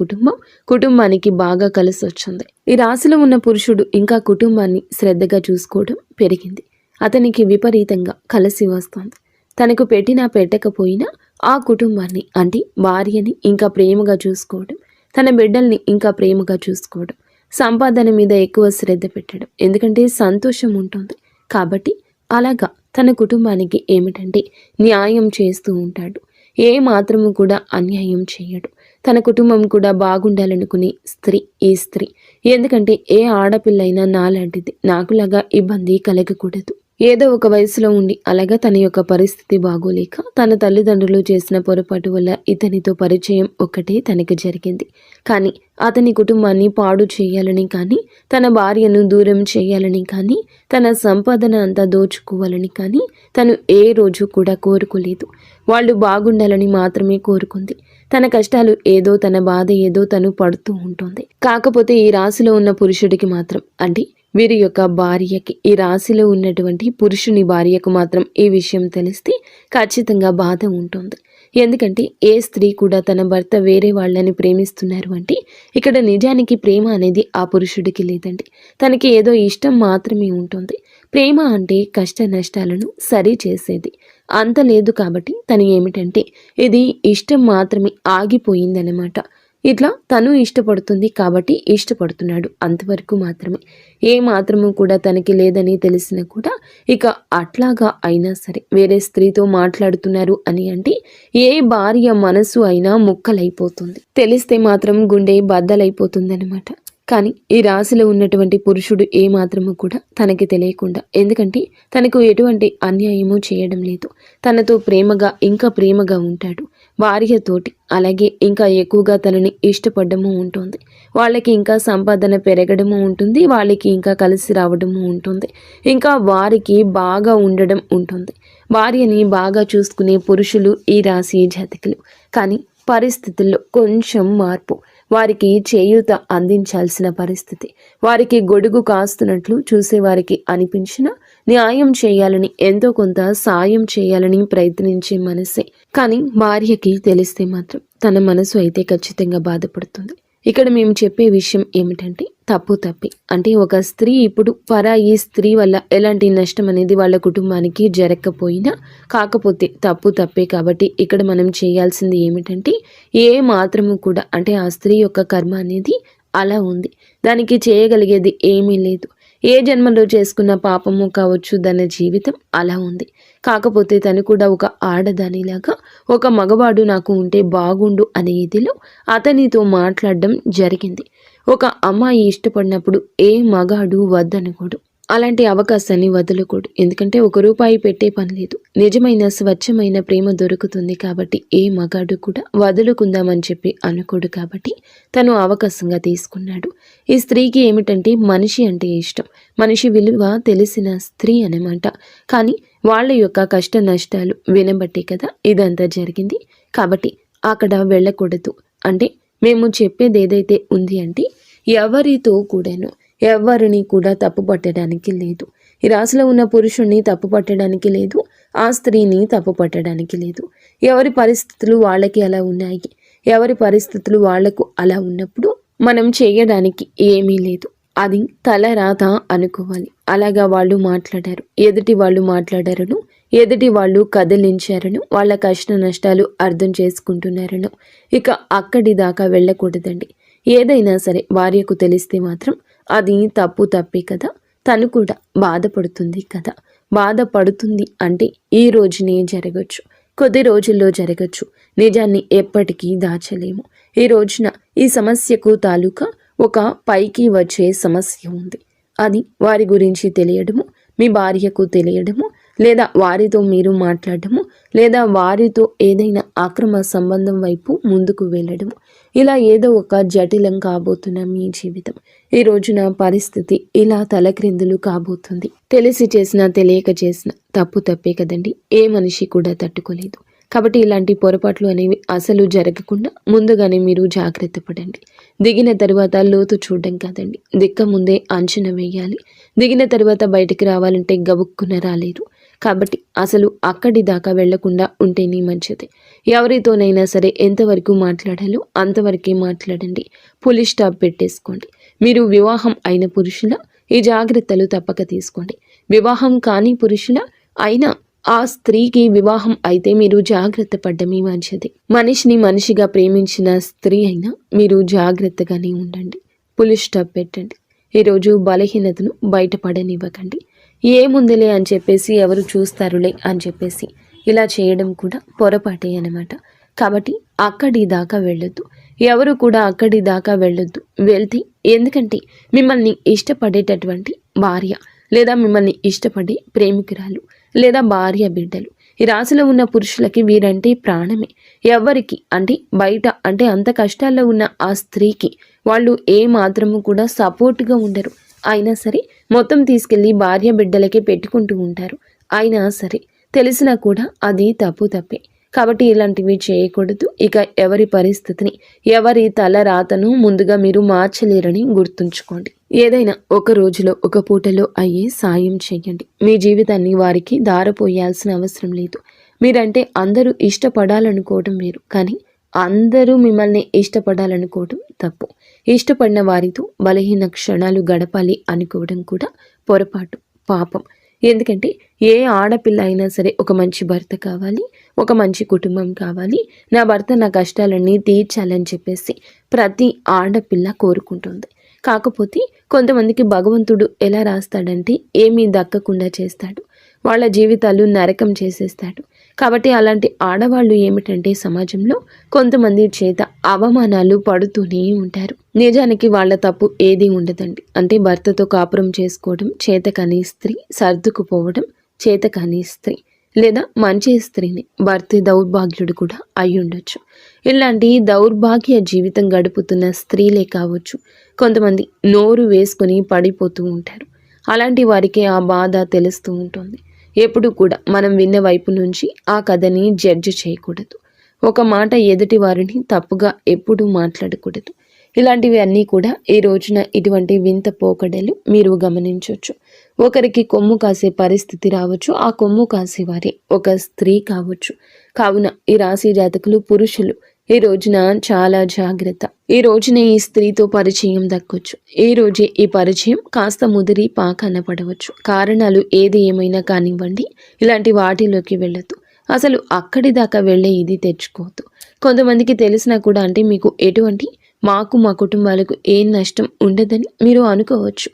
కుటుంబానికి బాగా కలిసి వచ్చింది. ఈ రాశిలో ఉన్న పురుషుడు ఇంకా కుటుంబాన్ని శ్రద్ధగా చూసుకోవడం పెరిగింది. అతనికి విపరీతంగా కలిసి వస్తుంది. తనకు పెట్టినా పెట్టకపోయినా ఆ కుటుంబాన్ని, అంటే భార్యని ఇంకా ప్రేమగా చూసుకోవడం, తన బిడ్డల్ని ఇంకా ప్రేమగా చూసుకోవడం, సంపాదన మీద ఎక్కువ శ్రద్ధ పెట్టడం, ఎందుకంటే సంతోషం ఉంటుంది కాబట్టి అలాగా తన కుటుంబానికి ఏమిటంటే న్యాయం చేస్తూ ఉంటాడు. ఏ మాత్రము కూడా అన్యాయం చేయడు. తన కుటుంబం కూడా బాగుండాలనుకునే స్త్రీ ఈ స్త్రీ. ఎందుకంటే ఏ ఆడపిల్లైనా నాలాంటిది, నాకులాగా ఇబ్బంది కలగకూడదు. ఏదో ఒక వయసులో ఉండి అలాగా తన యొక్క పరిస్థితి బాగోలేక తన తల్లిదండ్రులు చేసిన పొరపాటు వల్ల ఇతనితో పరిచయం ఒక్కటే తనకి జరిగింది. కానీ అతని కుటుంబాన్ని పాడు చేయాలని కానీ, తన భార్యను దూరం చేయాలని కానీ, తన సంపాదన అంతా దోచుకోవాలని కానీ తను ఏ రోజు కూడా కోరుకోలేదు. వాళ్ళు బాగుండాలని మాత్రమే కోరుకుంది. తన కష్టాలు ఏదో, తన బాధ ఏదో తను పడుతూ ఉంటుంది. కాకపోతే ఈ రాశిలో ఉన్న పురుషుడికి మాత్రం, అంటే వీరి యొక్క భార్యకి, ఈ రాశిలో ఉన్నటువంటి పురుషుని భార్యకు మాత్రం ఈ విషయం తెలిస్తే ఖచ్చితంగా బాధ ఉంటుంది. ఎందుకంటే ఏ స్త్రీ కూడా తన భర్త వేరే వాళ్ళని ప్రేమిస్తున్నారు అంటే ఇక్కడ నిజానికి ప్రేమ అనేది ఆ పురుషుడికి లేదండి. తనకి ఏదో ఇష్టం మాత్రమే ఉంటుంది. ప్రేమ అంటే కష్ట నష్టాలను సరి చేసేది అంత లేదు. కాబట్టి తను ఏమిటంటే ఇది ఇష్టం మాత్రమే ఆగిపోయిందనమాట. ఇట్లా తను ఇష్టపడుతుంది కాబట్టి ఇష్టపడుతున్నాడు, అంతవరకు మాత్రమే. ఏ మాత్రము కూడా తనకి లేదని తెలిసినా కూడా ఇక అట్లాగా అయినా సరే వేరే స్త్రీతో మాట్లాడుతున్నారు అని అంటే ఏ భార్య మనసు అయినా ముక్కలైపోతుంది. తెలిస్తే మాత్రం గుండె బద్దలైపోతుందన్నమాట. కానీ ఈ రాశిలో ఉన్నటువంటి పురుషుడు ఏ మాత్రము కూడా తనకి తెలియకుండా, ఎందుకంటే తనకు ఎటువంటి అన్యాయము చేయడం లేదు, తనతో ప్రేమగా ఇంకా ప్రేమగా ఉంటాడు భార్యతోటి. అలాగే ఇంకా ఎక్కువగా తనని ఇష్టపడము ఉంటుంది. వాళ్ళకి ఇంకా సంపాదన పెరగడము ఉంటుంది, వాళ్ళకి ఇంకా కలిసి రావడము ఉంటుంది, ఇంకా వారికి బాగా ఉండడం ఉంటుంది. భార్యని బాగా చూసుకునే పురుషులు ఈ రాశి జాతకులు. కానీ పరిస్థితుల్లో కొంచెం మార్పు, వారికి చేయూత అందించాల్సిన పరిస్థితి, వారికి గొడుగు కాస్తున్నట్లు చూసేవారికి అనిపించిన న్యాయం చేయాలని, ఎంతో కొంత సాయం చేయాలని ప్రయత్నించే మనసే. కానీ భార్యకి తెలిస్తే మాత్రం తన మనసు అయితే ఖచ్చితంగా బాధపడుతుంది. ఇక్కడ మేము చెప్పే విషయం ఏమిటంటే తప్పు తప్పి, అంటే ఒక స్త్రీ ఇప్పుడు పరాయి స్త్రీ వల్ల ఎలాంటి నష్టం అనేది వాళ్ళ కుటుంబానికి జరగకపోయినా, కాకపోతే తప్పు తప్పే. కాబట్టి ఇక్కడ మనం చేయాల్సింది ఏమిటంటే ఏ మాత్రము కూడా, అంటే ఆ స్త్రీ యొక్క కర్మ అనేది అలా ఉంది, దానికి చేయగలిగేది ఏమీ లేదు. ఏ జన్మలో చేసుకున్న పాపము కావచ్చు, దాని జీవితం అలా ఉంది. కాకపోతే తను కూడా ఒక ఆడదానిలాగా ఒక మగవాడు నాకు ఉంటే బాగుండు అనే ఇదిలో అతనితో మాట్లాడడం జరిగింది. ఒక అమ్మాయి ఇష్టపడినప్పుడు ఏ మగాడు వద్దనకూడదు. అలాంటి అవకాశాన్ని వదలకూడదు. ఎందుకంటే ₹1 పెట్టే పని లేదు. నిజమైన స్వచ్ఛమైన ప్రేమ దొరుకుతుంది కాబట్టి ఏ మగాడు కూడా వదులుకుందామని చెప్పి అనుకోడు కాబట్టి తను అవకాశంగా తీసుకున్నాడు. ఈ స్త్రీకి ఏమిటంటే మనిషి అంటే ఇష్టం. మనిషి విలువ తెలిసిన స్త్రీ అన్నమాట. కానీ వాళ్ళ యొక్క కష్ట నష్టాలు వినబట్టే కదా ఇదంతా జరిగింది. కాబట్టి అక్కడ వెళ్ళకూడదు. అంటే మేము చెప్పేది ఏదైతే ఉంది అంటే ఎవరితో కూడాను ఎవరిని కూడా తప్పు పట్టడానికి లేదు. ఈ రాశిలో ఉన్న పురుషుణ్ణి తప్పు పట్టడానికి లేదు, ఆ స్త్రీని తప్పు పట్టడానికి లేదు. ఎవరి పరిస్థితులు వాళ్ళకి అలా ఉన్నాయి. ఎవరి పరిస్థితులు వాళ్లకు అలా ఉన్నప్పుడు మనం చేయడానికి ఏమీ లేదు. అది తలరాత అనుకోవాలి. అలాగా వాళ్ళు మాట్లాడారు, ఎదుటి వాళ్ళు మాట్లాడారను, ఎదుటి వాళ్ళు కదిలించారను, వాళ్ళ కష్ట నష్టాలు అర్థం చేసుకుంటున్నారను ఇక అక్కడి దాకా వెళ్ళకూడదండి. ఏదైనా సరే భార్యకు తెలిస్తే మాత్రం అది తప్పే కదా. తను కూడా బాధపడుతుంది కదా. బాధపడుతుంది అంటే ఈ రోజునే జరగచ్చు, కొద్ది రోజుల్లో జరగచ్చు. నిజాన్ని ఎప్పటికీ దాచలేము. ఈ రోజున ఈ సమస్యకు తాలూకా ఒక పైకి వచ్చే సమస్య ఉంది. అది వారి గురించి తెలియడము, మీ భార్యకు తెలియడము, లేదా వారితో మీరు మాట్లాడము, లేదా వారితో ఏదైనా అక్రమ సంబంధం వైపు ముందుకు వెళ్ళడము, ఇలా ఏదో ఒక జటిలం కాబోతున్న మీ జీవితం ఈ రోజున పరిస్థితి ఇలా తలక్రిందులు కాబోతుంది. తెలిసి చేసినా తెలియక చేసిన తప్పే కదండి. ఏ మనిషి కూడా తట్టుకోలేదు. కాబట్టి ఇలాంటి పొరపాట్లు అనేవి అసలు జరగకుండా ముందుగానే మీరు జాగ్రత్త పడండి. దిగిన తర్వాత లోతు చూడడం కాదండి, దిక్క ముందే అంచనా వేయాలి. దిగిన తర్వాత బయటికి రావాలంటే గబుక్కున రాలేదు. కాబట్టి అసలు అక్కడి దాకా వెళ్లకుండా ఉంటేనే మంచిది. ఎవరితోనైనా సరే ఎంతవరకు మాట్లాడాలో అంతవరకే మాట్లాడండి. పులి స్టాప్ పెట్టేసుకోండి. మీరు వివాహం అయిన పురుషుల ఈ జాగ్రత్తలు తప్పక తీసుకోండి. వివాహం కాని పురుషుల అయినా ఆ స్త్రీకి వివాహం అయితే మీరు జాగ్రత్త పడ్డమే మంచిది. మనిషిని మనిషిగా ప్రేమించిన స్త్రీ అయినా మీరు జాగ్రత్తగానే ఉండండి. పులి స్టాప్ పెట్టండి. ఈరోజు బలహీనతను బయటపడనివ్వకండి. ఏముందిలే అని చెప్పేసి ఎవరు చూస్తారులే అని చెప్పేసి ఇలా చేయడం కూడా పొరపాటే అన్నమాట. కాబట్టి అక్కడి దాకా వెళ్ళొద్దు. ఎవరు కూడా అక్కడి దాకా వెళ్ళొద్దు. వెళ్తే ఎందుకంటే మిమ్మల్ని ఇష్టపడేటటువంటి భార్య లేదా మిమ్మల్ని ఇష్టపడే ప్రేమికురాలు లేదా భార్య బిడ్డలు ఈ రాశిలో ఉన్న పురుషులకి వీరంటే ప్రాణమే. ఎవరికి అంటే బయట అంటే అంత కష్టాల్లో ఉన్న ఆ స్త్రీకి వాళ్ళు ఏ మాత్రము కూడా సపోర్ట్గా ఉండరు. అయినా సరే మొత్తం తీసుకెళ్ళి భార్య బిడ్డలకే పెట్టుకుంటూ ఉంటారు. అయినా సరే తెలిసినా కూడా అది తప్పే. కాబట్టి ఇలాంటివి చేయకూడదు. ఇక ఎవరి పరిస్థితిని ఎవరి తల రాతను ముందుగా మీరు మార్చలేరని గుర్తుంచుకోండి. ఏదైనా ఒక రోజులో ఒక పూటలో అయ్యే సాయం చేయండి. మీ జీవితాన్ని వారికి దారపోయాల్సిన అవసరం లేదు. మీరంటే అందరూ ఇష్టపడాలనుకోవడం వేరు, కానీ అందరూ మిమ్మల్ని ఇష్టపడాలనుకోవడం తప్పు. ఇష్టపడిన వారితో బలహీన క్షణాలు గడపాలి అనుకోవడం కూడా పొరపాటు, పాపం. ఎందుకంటే ఏ ఆడపిల్ల అయినా సరే ఒక మంచి భర్త కావాలి, ఒక మంచి కుటుంబం కావాలి, నా భర్త నా కష్టాలన్నీ తీర్చాలని చెప్పేసి ప్రతి ఆడపిల్ల కోరుకుంటుంది. కాకపోతే కొంతమందికి భగవంతుడు ఎలా రాస్తాడంటే ఏమీ దక్కకుండా చేస్తాడు, వాళ్ళ జీవితాలు నరకం చేసేస్తాడు. కాబట్టి అలాంటి ఆడవాళ్ళు ఏమిటంటే సమాజంలో కొంతమంది చేత అవమానాలు పడుతూనే ఉంటారు. నిజానికి వాళ్ళ తప్పు ఏదీ ఉండదండి. అంటే భర్తతో కాపురం చేసుకోవడం చేతకాని స్త్రీ, సర్దుకుపోవడం చేతకాని స్త్రీ, లేదా మంచి స్త్రీని భర్త దౌర్భాగ్యుడు కూడా అయి ఉండొచ్చు. ఇలాంటి దౌర్భాగ్య జీవితం గడుపుతున్న స్త్రీలే కావచ్చు కొంతమంది నోరు వేసుకొని పడిపోతూ ఉంటారు. అలాంటి వారికి ఆ బాధ తెలుస్తూ ఉంటుంది. ఎప్పుడు కూడా మనం విన్న వైపు నుంచి ఆ కథని జడ్జి చేయకూడదు. ఒక మాట ఎదుటి వారిని తప్పుగా ఎప్పుడూ మాట్లాడకూడదు. ఇలాంటివి అన్నీ కూడా ఈ రోజున ఇటువంటి వింత పోకడలు మీరు గమనించవచ్చు. ఒకరికి కొమ్ము కాసే పరిస్థితి రావచ్చు. ఆ కొమ్ము కాసేవారే ఒక స్త్రీ కావచ్చు. కావున ఈ రాశి జాతకులు పురుషులు ఈ రోజున చాలా జాగ్రత్త. ఈ రోజునే ఈ స్త్రీతో పరిచయం దక్కొచ్చు. ఈ రోజే ఈ పరిచయం కాస్త ముదిరి పాకన పడవచ్చు. కారణాలు ఏది ఏమైనా కానివ్వండి, ఇలాంటి వాటిలోకి వెళ్ళొద్దు. అసలు అక్కడి దాకా వెళ్ళే ఇది తెచ్చుకోవద్దు. కొంతమందికి తెలిసినా కూడా అంటే మీకు ఎటువంటి మాకు మా కుటుంబాలకు ఏం నష్టం ఉండదని మీరు అనుకోవచ్చు.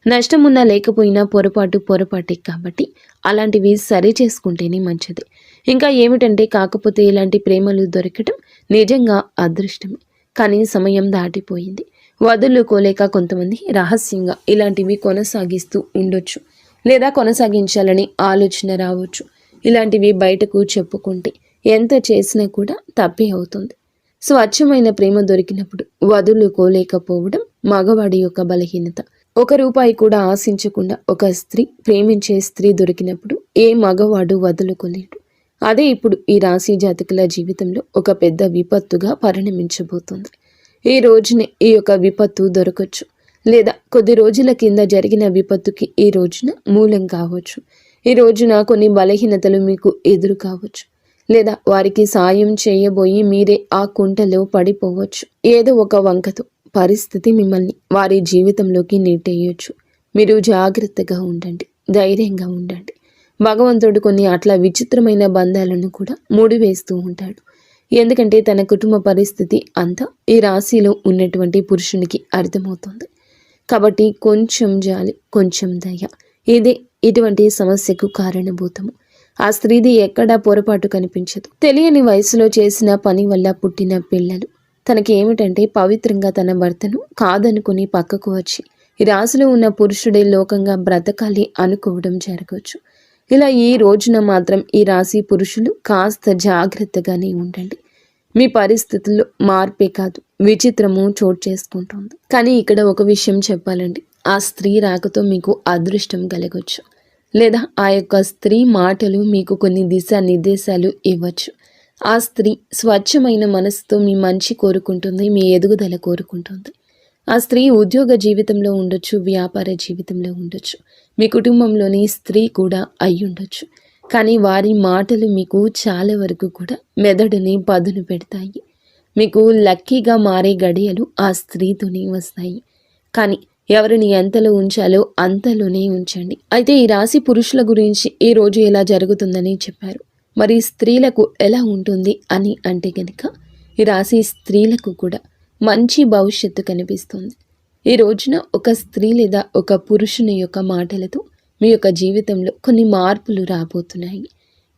నష్టం ఉన్నా లేకపోయినా పొరపాటే కాబట్టి అలాంటివి సరి చేసుకుంటేనే మంచిది. ఇంకా ఏమిటంటే కాకపోతే ఇలాంటి ప్రేమలు దొరకటం నిజంగా అదృష్టమే. కానీ సమయం దాటిపోయింది. వదులుకోలేక కొంతమంది రహస్యంగా ఇలాంటివి కొనసాగిస్తూ ఉండొచ్చు. లేదా కొనసాగించాలని ఆలోచన రావచ్చు. ఇలాంటివి బయటకు చెప్పుకుంటే ఎంత చేసినా కూడా తప్పే అవుతుంది. స్వచ్ఛమైన ప్రేమ దొరికినప్పుడు వదులుకోలేకపోవడం మగవాడి యొక్క బలహీనత. ₹1 కూడా ఆశించకుండా ఒక స్త్రీ, ప్రేమించే స్త్రీ దొరికినప్పుడు ఏ మగవాడు వదులుకోలేడు. అదే ఇప్పుడు ఈ రాశి జాతకుల జీవితంలో ఒక పెద్ద విపత్తుగా పరిణమించబోతుంది. ఈ రోజునే ఈ యొక్క విపత్తు దొరకచ్చు, లేదా కొద్ది రోజుల కింద జరిగిన విపత్తుకి ఈ రోజున మూలం కావచ్చు. ఈ రోజున కొన్ని బలహీనతలు మీకు ఎదురు కావచ్చు, లేదా వారికి సాయం చేయబోయి మీరే ఆ కుంటలో పడిపోవచ్చు. ఏదో ఒక వంకతో పరిస్థితి మిమ్మల్ని వారి జీవితంలోకి నెట్టేయొచ్చు. మీరు జాగ్రత్తగా ఉండండి, ధైర్యంగా ఉండండి. భగవంతుడు కొన్ని అట్లా విచిత్రమైన బంధాలను కూడా ముడివేస్తూ ఉంటాడు. ఎందుకంటే తన కుటుంబ పరిస్థితి అంతా ఈ రాశిలో ఉన్నటువంటి పురుషునికి అర్థమవుతుంది. కాబట్టి కొంచెం జాలి, కొంచెం దయ, ఇదే ఇటువంటి సమస్యకు కారణభూతము. ఆ స్త్రీది ఎక్కడా పొరపాటు కనిపించదు. తెలియని వయసులో చేసిన పని వల్ల పుట్టిన పిల్లలు. తనకి ఏమిటంటే పవిత్రంగా తన భర్తను కాదనుకుని పక్కకు వచ్చి ఈ రాశిలో ఉన్న పురుషుడే లోకంగా బ్రతకాలి అనుకోవడం జరగవచ్చు. ఇలా ఈ రోజున మాత్రం ఈ రాశి పురుషులు కాస్త జాగ్రత్తగానే ఉండండి. మీ పరిస్థితుల్లో మార్పే కాదు, విచిత్రము చోటు చేసుకుంటుంది. కానీ ఇక్కడ ఒక విషయం చెప్పాలండి. ఆ స్త్రీ రాకతో మీకు అదృష్టం కలగొచ్చు, లేదా ఆ యొక్క స్త్రీ మాటలు మీకు కొన్ని దిశానిర్దేశాలు ఇవ్వచ్చు. ఆ స్త్రీ స్వచ్ఛమైన మనసుతో మీ మంచి కోరుకుంటుంది, మీ ఎదుగుదల కోరుకుంటుంది. ఆ స్త్రీ ఉద్యోగ జీవితంలో ఉండొచ్చు, వ్యాపార జీవితంలో ఉండొచ్చు, మీ కుటుంబంలోని స్త్రీ కూడా అయి ఉండొచ్చు. కానీ వారి మాటలు మీకు చాలా వరకు కూడా మెదడుని పదును పెడతాయి. మీకు లక్కీగా మారే గడియలు ఆ స్త్రీతోనే వస్తాయి. కానీ ఎవరిని ఎంతలో ఉంచాలో అంతలోనే ఉంచండి. అయితే ఈ రాశి పురుషుల గురించి ఈ రోజు ఎలా జరుగుతుందని చెప్పారు. మరి స్త్రీలకు ఎలా ఉంటుంది అని అంటే కనుక ఈ రాశి స్త్రీలకు కూడా మంచి భవిష్యత్తు కనిపిస్తుంది. ఈ రోజున ఒక స్త్రీ లేదా ఒక పురుషుని యొక్క మాటలతో మీ యొక్క జీవితంలో కొన్ని మార్పులు రాబోతున్నాయి.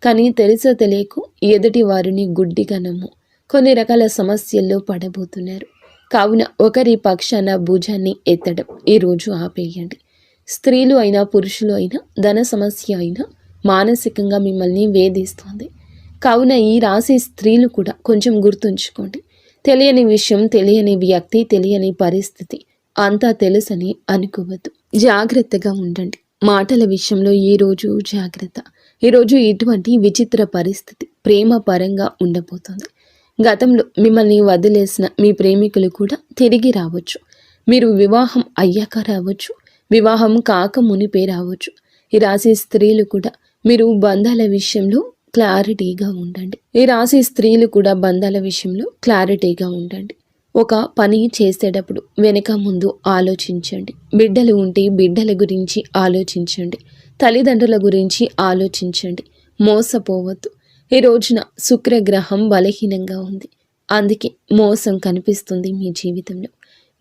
కానీ తెలుసో తెలియకో ఎదుటి వారిని గుడ్డిగా నమ్ము కొన్ని రకాల సమస్యల్లో పడబోతున్నారు. కావున ఒకరి పక్షాన భుజాన్ని ఎత్తడం ఈరోజు ఆపేయండి. స్త్రీలు అయినా పురుషులు అయినా ధన సమస్య అయినా మానసికంగా మిమ్మల్ని వేధిస్తుంది. కావున ఈ రాశి స్త్రీలు కూడా కొంచెం గుర్తుంచుకోండి. తెలియని విషయం, తెలియని వ్యక్తి, తెలియని పరిస్థితి అంతా తెలుసని అనుకోవద్దు. జాగ్రత్తగా ఉండండి. మాటల విషయంలో ఈరోజు జాగ్రత్త. ఈరోజు ఇటువంటి విచిత్ర పరిస్థితి ప్రేమ పరంగా ఉండబోతుంది. గతంలో మిమ్మల్ని వదిలేసిన మీ ప్రేమికులు కూడా తిరిగి రావచ్చు. మీరు వివాహం అయ్యాక రావచ్చు, వివాహం కాక మునిపే రావచ్చు. ఈ రాశి స్త్రీలు కూడా మీరు బంధాల విషయంలో క్లారిటీగా ఉండండి. ఈ రాశి స్త్రీలు కూడా బంధాల విషయంలో క్లారిటీగా ఉండండి. ఒక పని చేసేటప్పుడు వెనక ముందు ఆలోచించండి. బిడ్డలు ఉంటే బిడ్డల గురించి ఆలోచించండి. తల్లిదండ్రుల గురించి ఆలోచించండి. మోసపోవద్దు. ఈ రోజున శుక్రగ్రహం బలహీనంగా ఉంది, అందుకే మోసం కనిపిస్తుంది మీ జీవితంలో.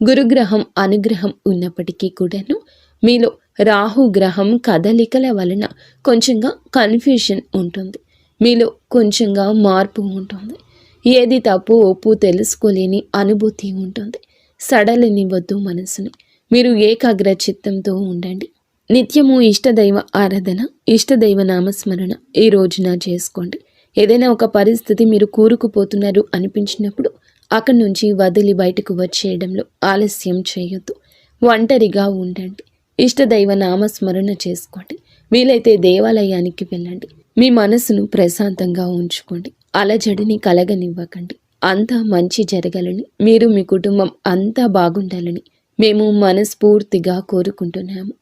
గురుగ్రహం అనుగ్రహం ఉన్నప్పటికీ కూడాను మీలో రాహుగ్రహం కదలికల వలన కొంచెంగా కన్ఫ్యూషన్ ఉంటుంది. మీలో కొంచెంగా మార్పు ఉంటుంది. ఏది తప్పు ఒప్పు తెలుసుకోలేని అనుభూతి ఉంటుంది. సడలనివ్వద్దు మనసుని. మీరు ఏకాగ్ర చిత్తంతో ఉండండి. నిత్యము ఇష్టదైవ ఆరాధన, ఇష్టదైవ నామస్మరణ ఈ రోజున చేసుకోండి. ఏదైనా ఒక పరిస్థితి మీరు కూరుకుపోతున్నారు అనిపించినప్పుడు అక్కడి నుంచి వదిలి బయటకు వచ్చేయడంలో ఆలస్యం చేయొద్దు. ఒంటరిగా ఉండండి. ఇష్టదైవ నామస్మరణ చేసుకోండి. వీలైతే దేవాలయానికి వెళ్ళండి. మీ మనసును ప్రశాంతంగా ఉంచుకోండి. అలజడిని కలగనివ్వకండి. అంతా మంచి జరగాలని, మీరు మీ కుటుంబం అంతా బాగుండాలని మేము మనస్ఫూర్తిగా కోరుకుంటున్నాము.